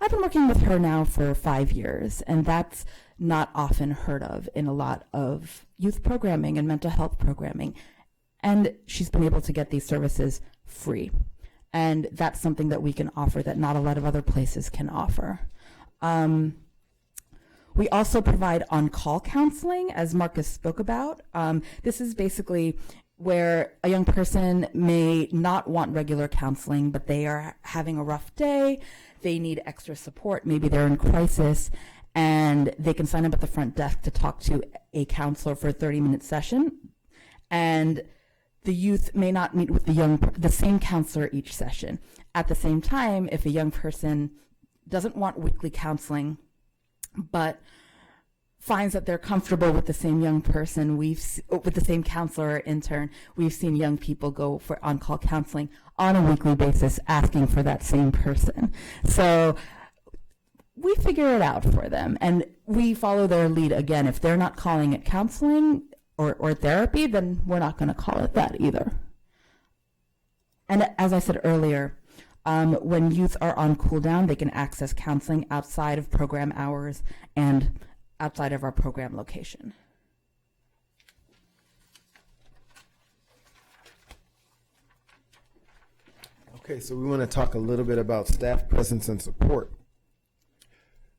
I've been working with her now for 5 years, and that's not often heard of in a lot of youth programming and mental health programming. And she's been able to get these services free. And that's something that we can offer that not a lot of other places can offer. We also provide on-call counseling, as Marcus spoke about. This is basically where a young person may not want regular counseling, but they are having a rough day, they need extra support, maybe they're in crisis, and they can sign up at the front desk to talk to a counselor for a 30-minute session. And the youth may not meet with the same counselor each session. At the same time, if a young person doesn't want weekly counseling, but finds that they're comfortable with the same young person, with the same counselor or intern, we've seen young people go for on-call counseling on a weekly basis asking for that same person. So we figure it out for them, and we follow their lead. Again, if they're not calling it counseling or therapy, then we're not going to call it that either. And as I said earlier, when youth are on cool down, they can access counseling outside of program hours and outside of our program location. Okay, so we want to talk a little bit about staff presence and support.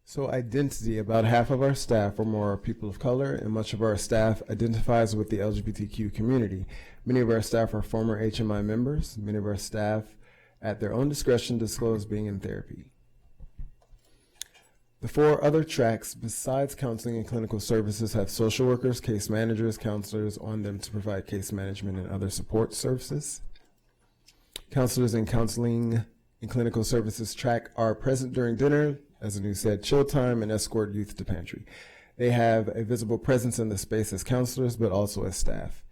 So identity, about half of our staff are more people of color, and much of our staff identifies with the LGBTQ community. Many of our staff are former HMI members. Many of our staff, at their own discretion, disclose being in therapy. The 4 other tracks besides counseling and clinical services have social workers, case managers, counselors on them to provide case management and other support services. Counselors in counseling and clinical services track are present during dinner, as Anu said, chill time, and escort youth to pantry. They have a visible presence in the space as counselors, but also as staff.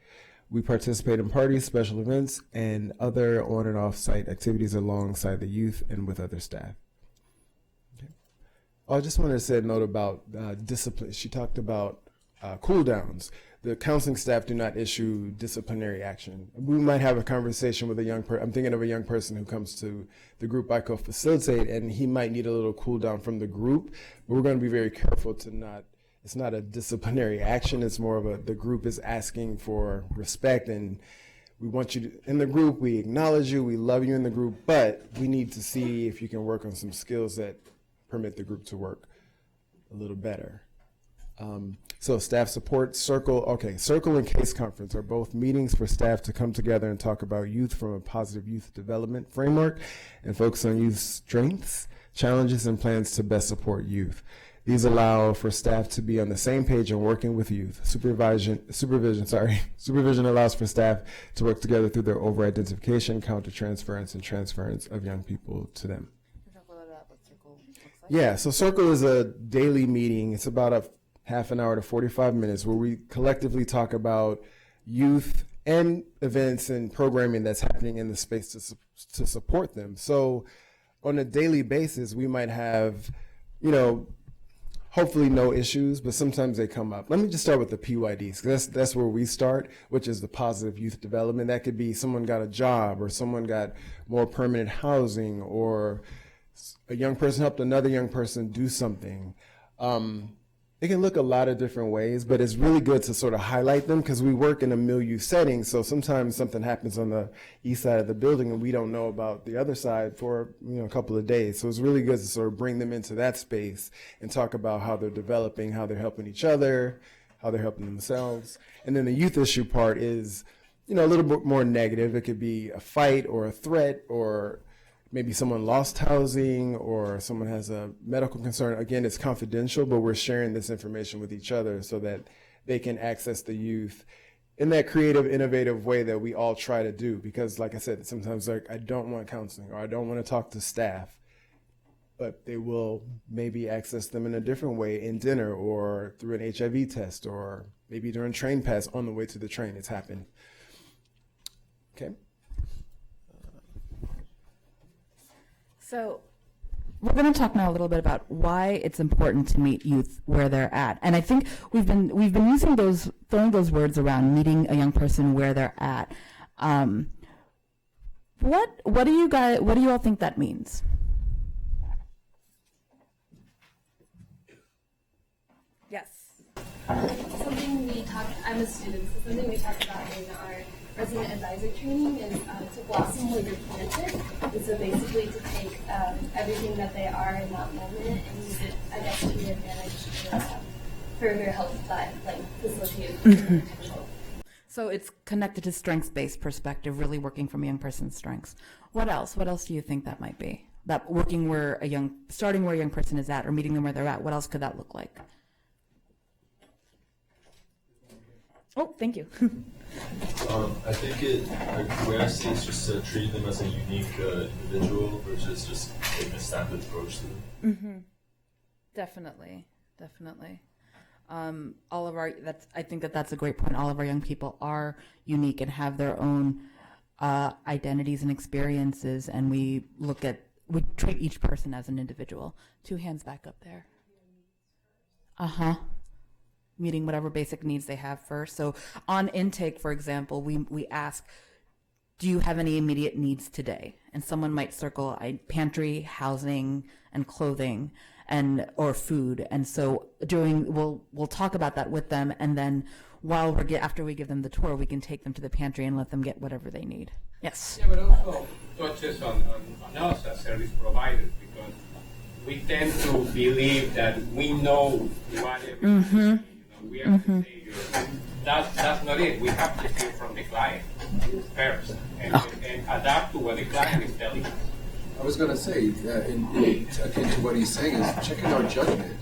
We participate in parties, special events, and other on and off site activities alongside the youth and with other staff. I just wanted to say a note about discipline. She talked about cool downs. the counseling staff do not issue disciplinary action. We might have a conversation with a young person. I'm thinking of a young person who comes to the group I co-facilitate, and he might need a little cool down from the group, but we're going to be very careful to not, it's not a disciplinary action. It's more of the group is asking for respect, and we want you to, in the group, we acknowledge you, we love you in the group, but we need to see if you can work on some skills that permit the group to work a little better. So staff support, Circle and Case Conference are both meetings for staff to come together and talk about youth from a positive youth development framework and focus on youth strengths, challenges, and plans to best support youth. These allow for staff to be on the same page and working with youth. Supervision allows for staff to work together through their over-identification, counter-transference, and transference of young people to them. Can you talk a little bit about what Circle looks like? Yeah, so Circle is a daily meeting. It's about a half an hour to 45 minutes where we collectively talk about youth and events and programming that's happening in the space to support them. So on a daily basis, we might have, hopefully no issues, but sometimes they come up. Let me just start with the PYDs, because that's where we start, which is the positive youth development. That could be someone got a job, or someone got more permanent housing, or a young person helped another young person do something. It can look a lot of different ways, but it's really good to sort of highlight them because we work in a milieu setting. So sometimes something happens on the east side of the building and we don't know about the other side for a couple of days. So it's really good to sort of bring them into that space and talk about how they're developing, how they're helping each other, how they're helping themselves. And then the youth issue part is, a little bit more negative. It could be a fight or a threat, or maybe someone lost housing, or someone has a medical concern. Again, it's confidential, but we're sharing this information with each other so that they can access the youth in that creative, innovative way that we all try to do. Because like I said, sometimes I don't want counseling, or I don't want to talk to staff, but they will maybe access them in a different way in dinner, or through an HIV test, or maybe during train pass on the way to the train. It's happened. Okay. So we're going to talk now a little bit about why it's important to meet youth where they're at. And I think we've been using throwing those words around, meeting a young person where they're at. What do you all think that means? Yes. Something we talk, I'm a student, so something we talk about in our resident advisor training is to blossom where you're planted. And so basically to take everything that they are in that moment and use it, I guess, to your advantage to further help that, facilitate potential. So it's connected to strengths-based perspective, really working from a young person's strengths. What else? What else do you think that might be? That working starting where a young person is at, or meeting them where they're at. What else could that look like? Oh, thank you. I think the way I see it is just to treat them as a unique individual versus just taking a standard approach to them. Mm-hmm. Definitely. I think that's a great point. All of our young people are unique and have their own identities and experiences, and we treat each person as an individual. 2 hands back up there. Meeting whatever basic needs they have first. So on intake, for example, we ask, do you have any immediate needs today? And someone might circle pantry, housing, and clothing, or food. And so we'll talk about that with them, and then after we give them the tour, we can take them to the pantry and let them get whatever they need. Yes. Yeah, but also touches on us as service providers, because we tend to believe that we know what everything is. We are the savior. That's not it. We have to hear from the client first and adapt to what the client is telling us. I was going to say, akin to what he's saying, is checking our judgment.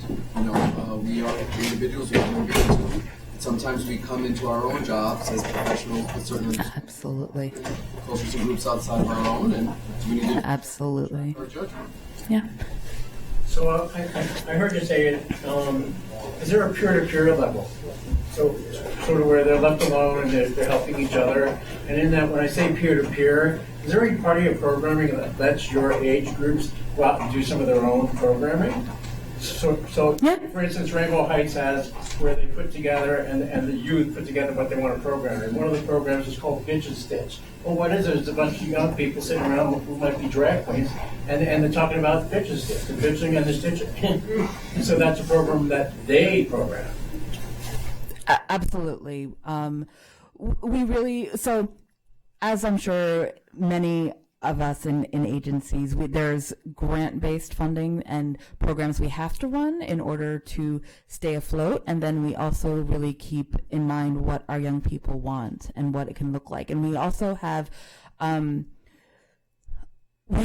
We are individuals, we are human beings too. Sometimes we come into our own jobs as professionals with certain absolutely closer to groups outside of our own, and we need to absolutely check our judgment. Yeah. So I heard you say, is there a peer-to-peer level? So sort of where they're left alone and they're helping each other. And in that, when I say peer-to-peer, is there any part of your programming that lets your age groups go out and do some of their own programming? So for instance, Rainbow Heights has where they put together and the youth put together what they want to program. And one of the programs is called Pitch and Stitch. Well, what is it? It's a bunch of young people sitting around who might be drag queens, and they're talking about pitch and stitch, the pitching and the stitching. And so that's a program that they program. Absolutely. We really, so as I'm sure many of us in agencies, there's grant-based funding and programs we have to run in order to stay afloat, and then we also really keep in mind what our young people want and what it can look like. And we also have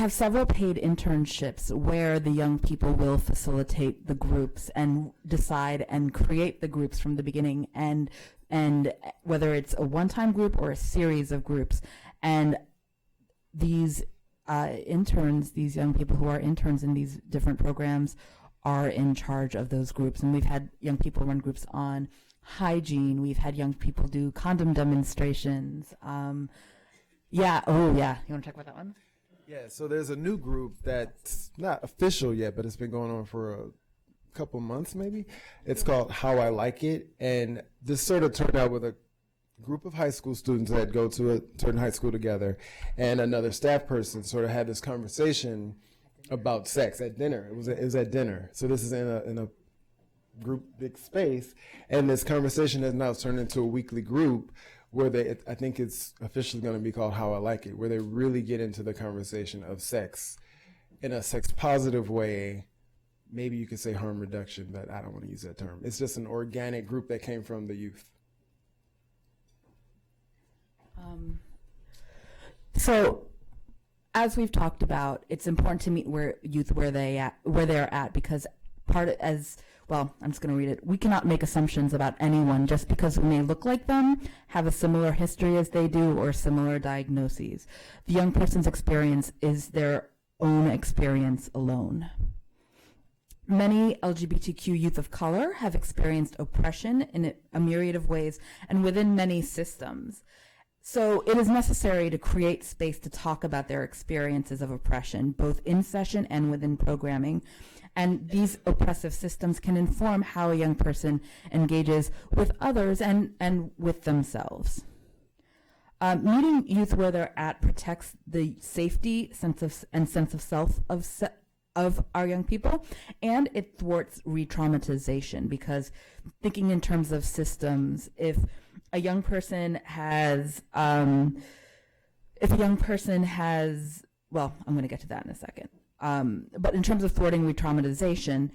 several paid internships where the young people will facilitate the groups and decide and create the groups from the beginning, and whether it's a one-time group or a series of groups. And these interns, these young people who are interns in these different programs, are in charge of those groups. And we've had young people run groups on hygiene. We've had young people do condom demonstrations. You want to talk about that one? Yeah, so there's a new group that's not official yet, but it's been going on for a couple months maybe. It's called How I Like It. And this sort of turned out with a group of high school students that go to a certain high school together, and another staff person sort of had this conversation about sex at dinner. It was at dinner. So this is in a group big space, and this conversation has now turned into a weekly group where I think it's officially going to be called How I Like It, where they really get into the conversation of sex in a sex positive way. Maybe you could say harm reduction, but I don't want to use that term. It's just an organic group that came from the youth. So, as we've talked about, it's important to meet youth where they're at, because I'm just going to read it. We cannot make assumptions about anyone just because we may look like them, have a similar history as they do, or similar diagnoses. The young person's experience is their own experience alone. Many LGBTQ youth of color have experienced oppression in a myriad of ways and within many systems. So it is necessary to create space to talk about their experiences of oppression, both in session and within programming. And these oppressive systems can inform how a young person engages with others and with themselves. Meeting youth where they're at protects the safety, sense of self of our young people, and it thwarts re-traumatization, because thinking in terms of systems, if a young person has, well, I'm going to get to that in a second. But in terms of thwarting re-traumatization,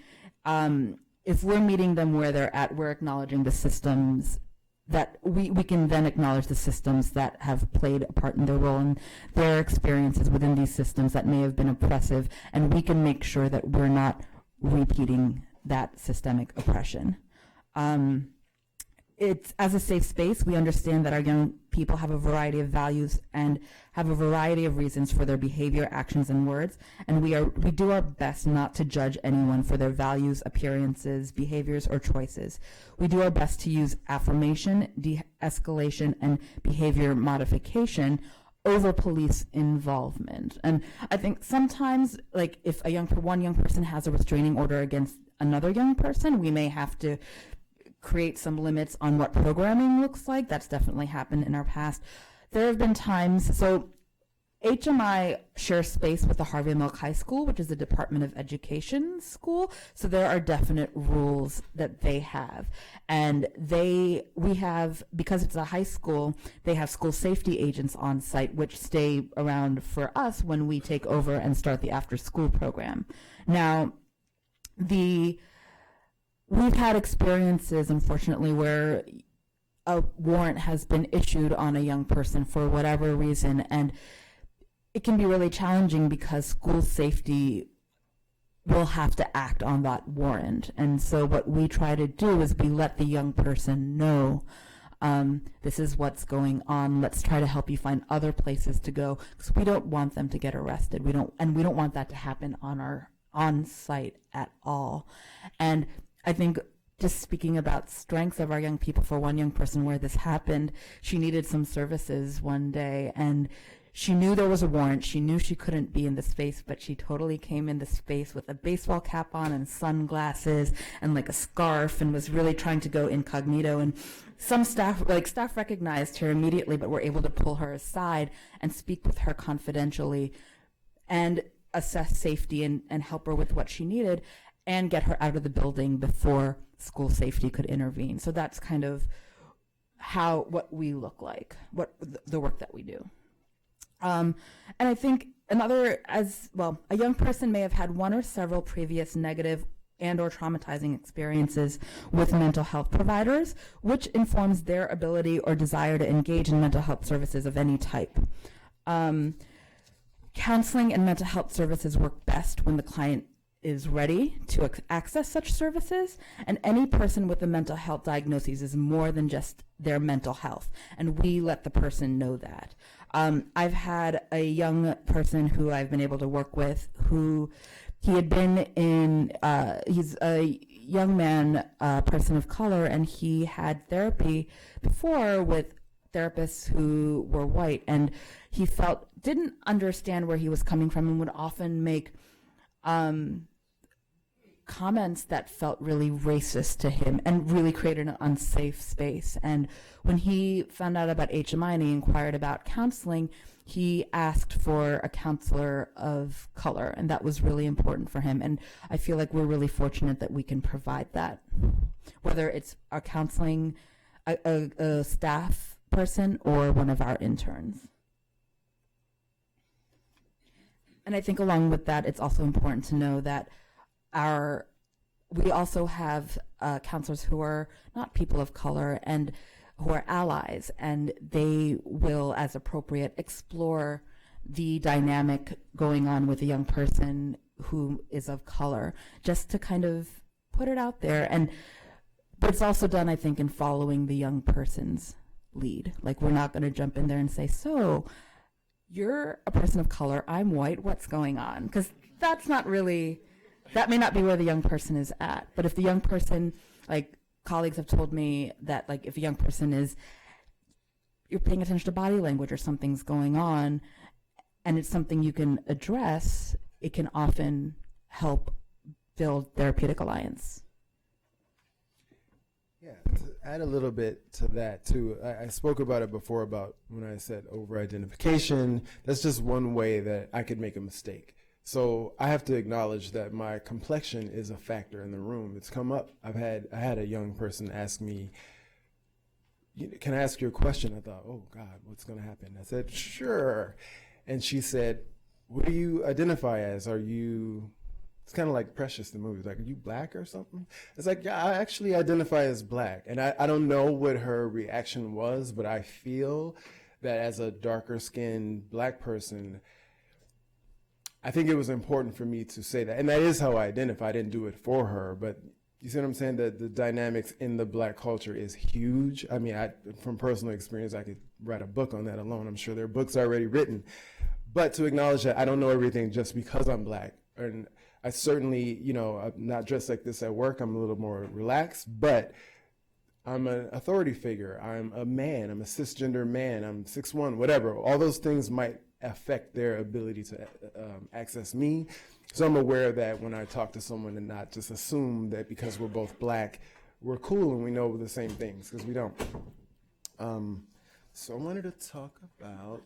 if we're meeting them where they're at, we're acknowledging the systems that we can then acknowledge the systems that have played a part in their role and their experiences within these systems that may have been oppressive, and we can make sure that we're not repeating that systemic oppression. It's as a safe space, we understand that our young people have a variety of values and have a variety of reasons for their behavior, actions, and words, and we do our best not to judge anyone for their values, appearances, behaviors, or choices. We do our best to use affirmation, de-escalation, and behavior modification over police involvement. And I think sometimes, like, if one young person has a restraining order against another young person, we may have to create some limits on what programming looks like. That's definitely happened in our past. There have been times, so HMI shares space with the Harvey Milk High School, which is the Department of Education school. So there are definite rules that they have. And because it's a high school, they have school safety agents on site, which stay around for us when we take over and start the after-school program. Now, we've had experiences, unfortunately, where a warrant has been issued on a young person for whatever reason, and it can be really challenging because school safety will have to act on that warrant. And so what we try to do is we let the young person know, this is what's going on. Let's try to help you find other places to go, because we don't want them to get arrested. We don't want that to happen on site at all. And I think, just speaking about strengths of our young people, for one young person where this happened, she needed some services one day, and she knew there was a warrant. She knew she couldn't be in the space, but she totally came in the space with a baseball cap on and sunglasses and like a scarf, and was really trying to go incognito. And some staff recognized her immediately, but were able to pull her aside and speak with her confidentially and assess safety and help her with what she needed and get her out of the building before school safety could intervene. So that's kind of what we look like, what the work that we do. And I think a young person may have had one or several previous negative and or traumatizing experiences with mental health providers, which informs their ability or desire to engage in mental health services of any type. Counseling and mental health services work best when the client is ready to access such services, and any person with a mental health diagnosis is more than just their mental health, and we let the person know that. I've had a young person who I've been able to work with who he had been in, he's a young man, person of color, and he had therapy before with therapists who were white, and he didn't understand where he was coming from and would often make comments that felt really racist to him and really created an unsafe space. And when he found out about HMI and he inquired about counseling, he asked for a counselor of color, and that was really important for him. And I feel like we're really fortunate that we can provide that, whether it's our counseling, a staff person, or one of our interns. And I think along with that, it's also important to know that we also have counselors who are not people of color and who are allies, and they will, as appropriate, explore the dynamic going on with a young person who is of color, just to kind of put it out there. But it's also done, I think, in following the young person's lead. Like, we're not going to jump in there and say, so you're a person of color, I'm white, what's going on? Because that may not be where the young person is at. But if the young person, like colleagues have told me that, like, if a young person you're paying attention to body language or something's going on and it's something you can address, it can often help build therapeutic alliance. Yeah, to add a little bit to that too, I spoke about it before about when I said over-identification. That's just one way that I could make a mistake. So I have to acknowledge that my complexion is a factor in the room. It's come up. I had a young person ask me, can I ask you a question? I thought, oh God, what's going to happen? I said, sure. And she said, what do you identify as? It's kind of like Precious, the movie. Like, are you black or something? It's like, yeah, I actually identify as black. And I don't know what her reaction was, but I feel that as a darker skinned black person, I think it was important for me to say that. And that is how I identify. I didn't do it for her, but you see what I'm saying? That the dynamics in the black culture is huge. I mean, from personal experience, I could write a book on that alone. I'm sure there are books already written. But to acknowledge that I don't know everything just because I'm black. And I certainly, I'm not dressed like this at work. I'm a little more relaxed, but I'm an authority figure. I'm a man. I'm a cisgender man. I'm 6'1", whatever. All those things might affect their ability to access me. So I'm aware of that when I talk to someone, and not just assume that because we're both black, we're cool and we know the same things, because we don't. So I wanted to talk about,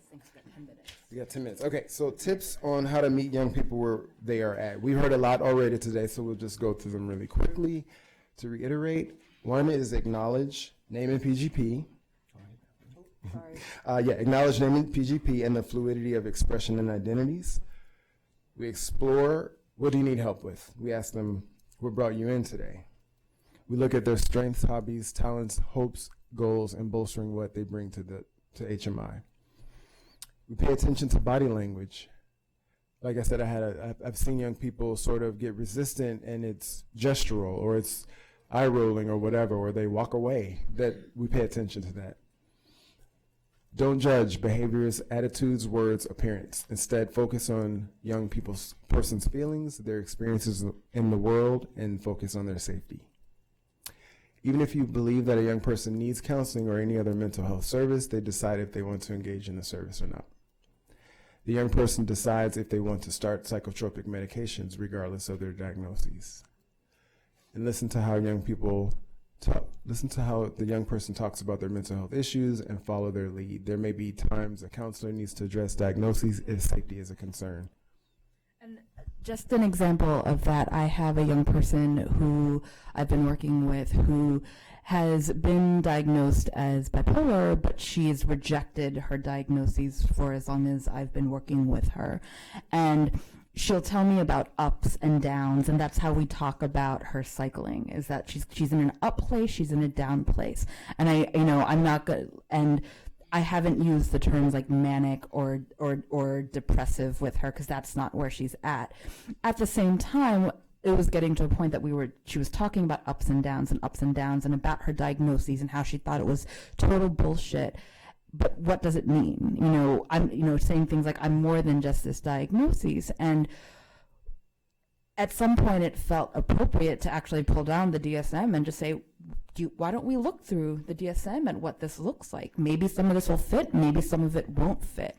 we got 10 minutes. Okay, so tips on how to meet young people where they are at. We've heard a lot already today, so we'll just go through them really quickly. To reiterate, one is acknowledge name and PGP. Acknowledge name and PGP and the fluidity of expression and identities. We explore, what do you need help with? We ask them, what brought you in today? We look at their strengths, hobbies, talents, hopes, goals, and bolstering what they bring to HMI. We pay attention to body language. Like I said, I've seen young people sort of get resistant, and it's gestural, or it's eye rolling, or whatever, or they walk away. That we pay attention to that. Don't judge behaviors, attitudes, words, appearance. Instead, focus on young person's feelings, their experiences in the world, and focus on their safety. Even if you believe that a young person needs counseling or any other mental health service, they decide if they want to engage in the service or not. the young person decides if they want to start psychotropic medications regardless of their diagnoses. And listen to how young people talk, listen to how the young person talks about their mental health issues and follow their lead. There may be times a counselor needs to address diagnoses if safety is a concern. And just an example of that, I have a young person who I've been working with who has been diagnosed as bipolar, but she's rejected her diagnoses for as long as I've been working with her. And she'll tell me about ups and downs, and that's how we talk about her cycling, is that she's in an up place, she's in a down place. And I'm not good, and I haven't used the terms like manic or depressive with her because that's not where she's at. At the same time, it was getting to a point that she was talking about ups and downs and about her diagnoses and how she thought it was total bullshit. But what does it mean? I'm saying things like, I'm more than just this diagnosis. And at some point it felt appropriate to actually pull down the DSM and just say, why don't we look through the DSM at what this looks like? Maybe some of this will fit, maybe some of it won't fit.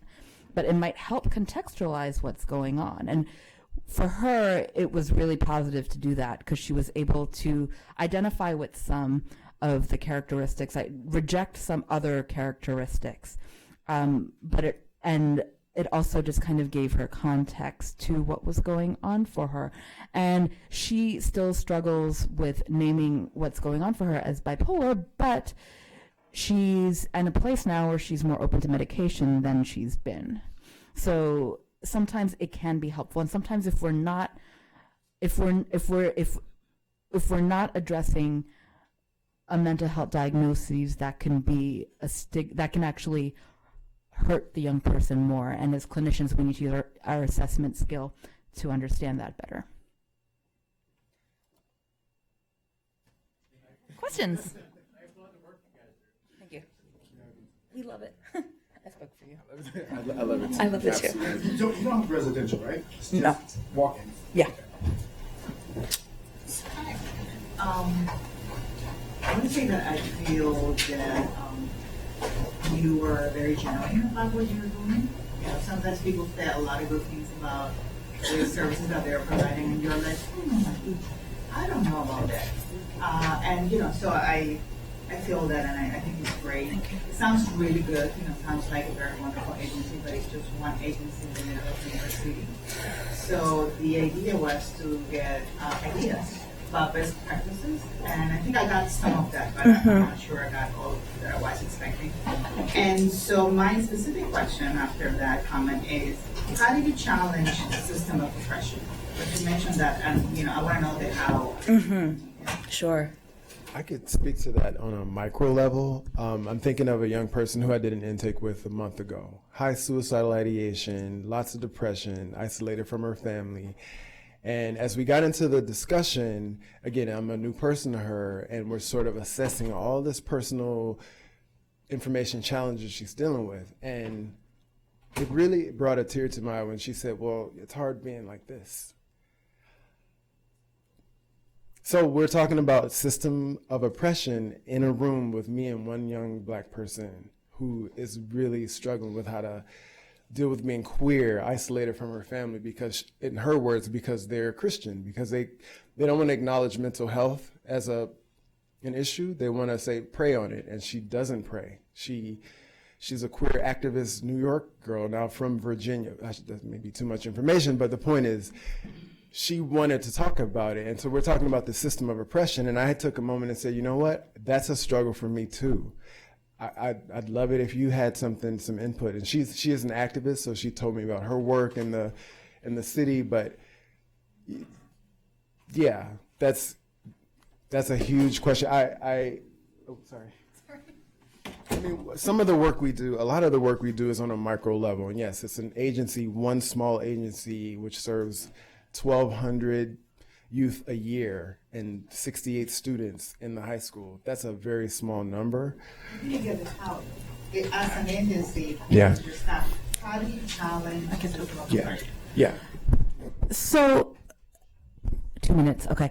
But it might help contextualize what's going on. And for her, it was really positive to do that because she was able to identify with some of the characteristics, I reject some other characteristics, but it also just kind of gave her context to what was going on for her. And she still struggles with naming what's going on for her as bipolar, but she's in a place now where she's more open to medication than she's been. So sometimes it can be helpful, and sometimes if we're not addressing a mental health diagnosis, that can be that can actually hurt the young person more. And as clinicians, we need to use our assessment skill to understand that better. Questions? Thank you. We love it. I spoke for you. I love it too. I love it too. You don't have residential, right? It's No. just walk-in. Yeah. I would say that I feel that you were very genuine about what you were doing. Sometimes people say a lot of good things about the services that they're providing, and you're like, I don't know about that. So I feel that, and I think it's great. It sounds really good. Sounds like a very wonderful agency, but it's just one agency in the middle of New York City. So the idea was to get ideas about best practices, and I think I got some of that, but I'm not sure I got all that I was expecting. And so my specific question after that comment is, how did you challenge the system of oppression? But you mentioned that, and I want to know the how. Sure. I could speak to that on a micro level. I'm thinking of a young person who I did an intake with a month ago. High suicidal ideation, lots of depression, isolated from her family. And as we got into the discussion, again, I'm a new person to her, and we're sort of assessing all this personal information challenges she's dealing with. And it really brought a tear to my eye when she said, well, it's hard being like this. So we're talking about system of oppression in a room with me and one young Black person who is really struggling with how to deal with being queer, isolated from her family, because, in her words, because they're Christian, because they don't want to acknowledge mental health as an issue. They want to say, pray on it, and she doesn't pray. She's a queer activist New York girl, now from Virginia. That may be too much information, but the point is, she wanted to talk about it. And so we're talking about the system of oppression, and I took a moment and said, you know what, that's a struggle for me too. I'd love it if you had some input. And she is an activist, so she told me about her work in the city. But yeah, that's a huge question. I mean, some of the work we do, a lot of the work we do is on a micro level. And yes, it's an agency, one small agency, which serves 1,200 youth a year and 68 students in the high school. That's a very small number. You figure this out. As an agency, yeah. Your staff, how do you challenge? Yeah. So, 2 minutes, okay.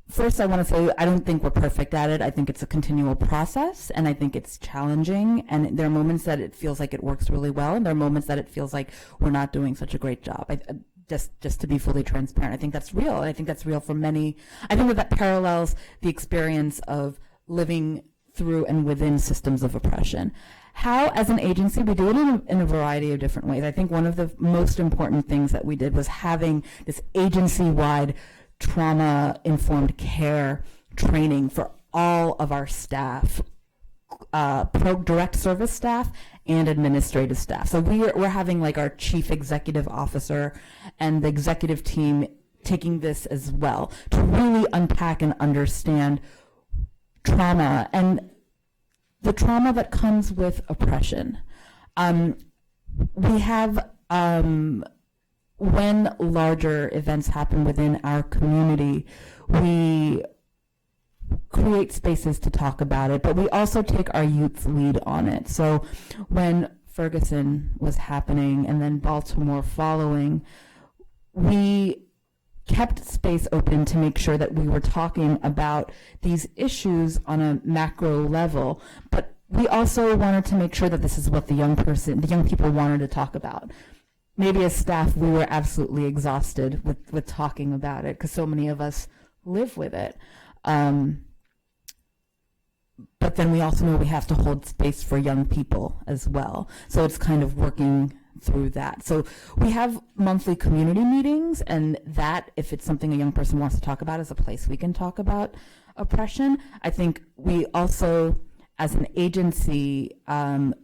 first I want to say I don't think we're perfect at it. I think it's a continual process, and I think it's challenging, and there are moments that it feels like it works really well, and there are moments that it feels like we're not doing such a great job. Just to be fully transparent, I think that's real. I think that's real for many. I think that parallels the experience of living through and within systems of oppression. How, as an agency, we do it in a variety of different ways. I think one of the most important things that we did was having this agency-wide trauma-informed care training for all of our staff, direct service staff and administrative staff. So we're having like our chief executive officer and the executive team taking this as well to really unpack and understand trauma and the trauma that comes with oppression. We have, when larger events happen within our community, we create spaces to talk about it, but we also take our youth's lead on it. So when Ferguson was happening and then Baltimore following, we kept space open to make sure that we were talking about these issues on a macro level, but we also wanted to make sure that this is what the young people wanted to talk about. Maybe as staff, we were absolutely exhausted with talking about it because so many of us live with it. But then we also know we have to hold space for young people as well. So it's kind of working through that. So we have monthly community meetings, and that, if it's something a young person wants to talk about, is a place we can talk about oppression. I think we also, as an agency,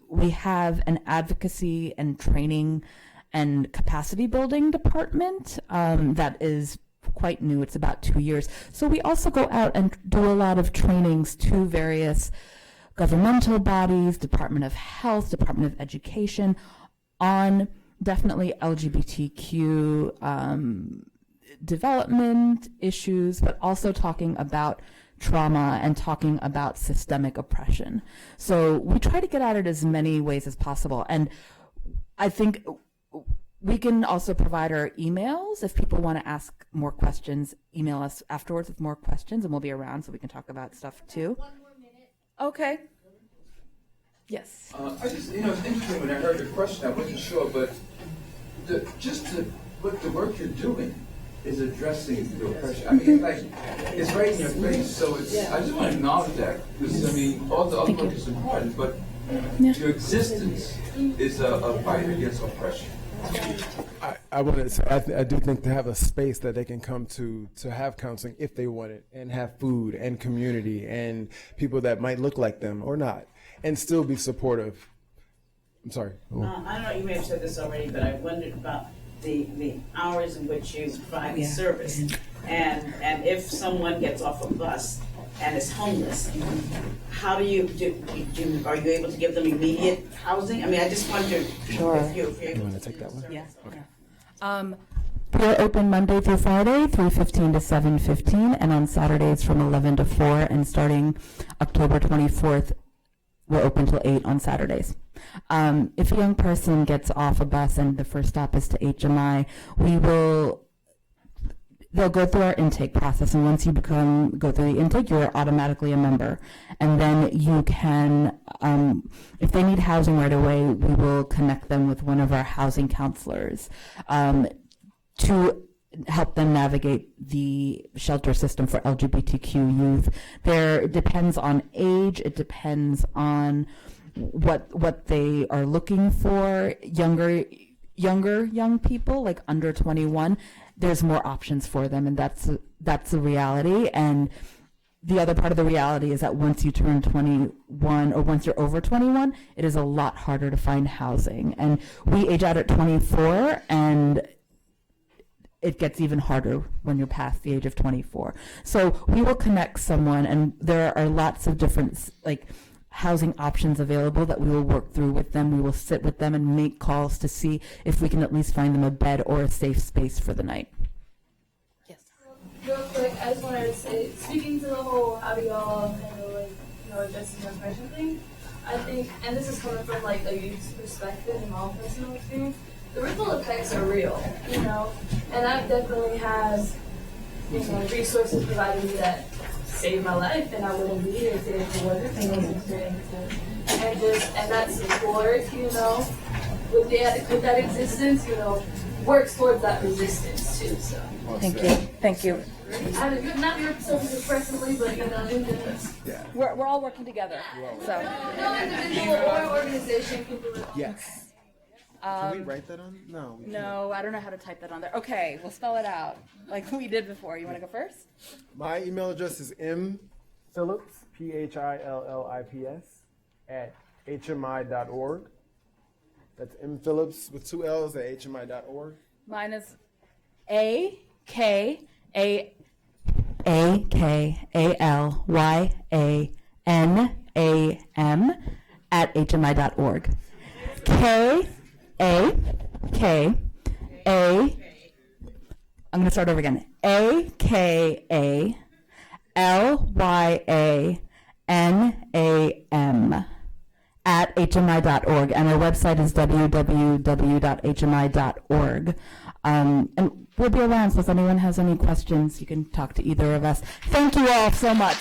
we have an advocacy and training and capacity building department that is quite new. It's about 2 years. So we also go out and do a lot of trainings to various governmental bodies, Department of Health, Department of Education, on definitely LGBTQ development issues, but also talking about trauma and talking about systemic oppression. So we try to get at it as many ways as possible. And I think we can also provide our emails. If people want to ask more questions, email us afterwards with more questions, and we'll be around so we can talk about stuff too. One more minute. Okay. Yes. I just, it's interesting when I heard the question, I wasn't sure, but what the work you're doing is addressing the oppression. I mean, it's right in your face, so it's, I just want to acknowledge that, because, all the other work is important, but your existence is a fight against oppression. I want to say, I do think to have a space that they can come to have counseling if they want it, and have food and community and people that might look like them or not, and still be supportive. I'm sorry. I don't know, you may have said this already, but I wondered about the hours in which you provide the service. And if someone gets off a bus and is homeless, how do you are you able to give them immediate housing? I mean, I just wondered if you're able want to take that one? Yeah. Okay. We're open Monday through Friday, 3:15 to 7:15, and on Saturdays from 11 to 4, and starting October 24th, we're open till 8 on Saturdays. If a young person gets off a bus and the first stop is to HMI, they'll go through our intake process, and once you go through the intake, you're automatically a member. And then you can, if they need housing right away, we will connect them with one of our housing counselors to help them navigate the shelter system for LGBTQ youth. It depends on age, it depends on what they are looking for. Younger young people, like under 21, there's more options for them, and that's a reality. And the other part of the reality is that once you turn 21, or once you're over 21, it is a lot harder to find housing. And we age out at 24, and it gets even harder when you're past the age of 24. So we will connect someone, and there are lots of different housing options available that we will work through with them. We will sit with them and make calls to see if we can at least find them a bed or a safe space for the night. Yes. Real quick, I just wanted to say, speaking to the whole how do y'all handle addressing the oppression thing, I think, and this is coming from a youth's perspective and my own personal experience, the ripple effects are real, and I've definitely had resources provided me that saved my life, and I wouldn't be here today if it wasn't for those experiences. And that support, with that existence, works towards that resistance too. So Thank you. not your service expressively, but We're all working together. So no individual or organization can do it. Yes. Can we write that on? No. We No, I don't know how to type that on there. Okay, we'll spell it out like we did before. You want to go first? My email address is mphillips, PHILLIPS, @hmi.org. That's mphillips with 2 L's at hmi.org. Mine is AKALYANAM @hmi.org. I'm going to start over again. AKALYANAM @hmi.org, and our website is www.hmi.org. And we'll be around, so if anyone has any questions, you can talk to either of us. Thank you all so much.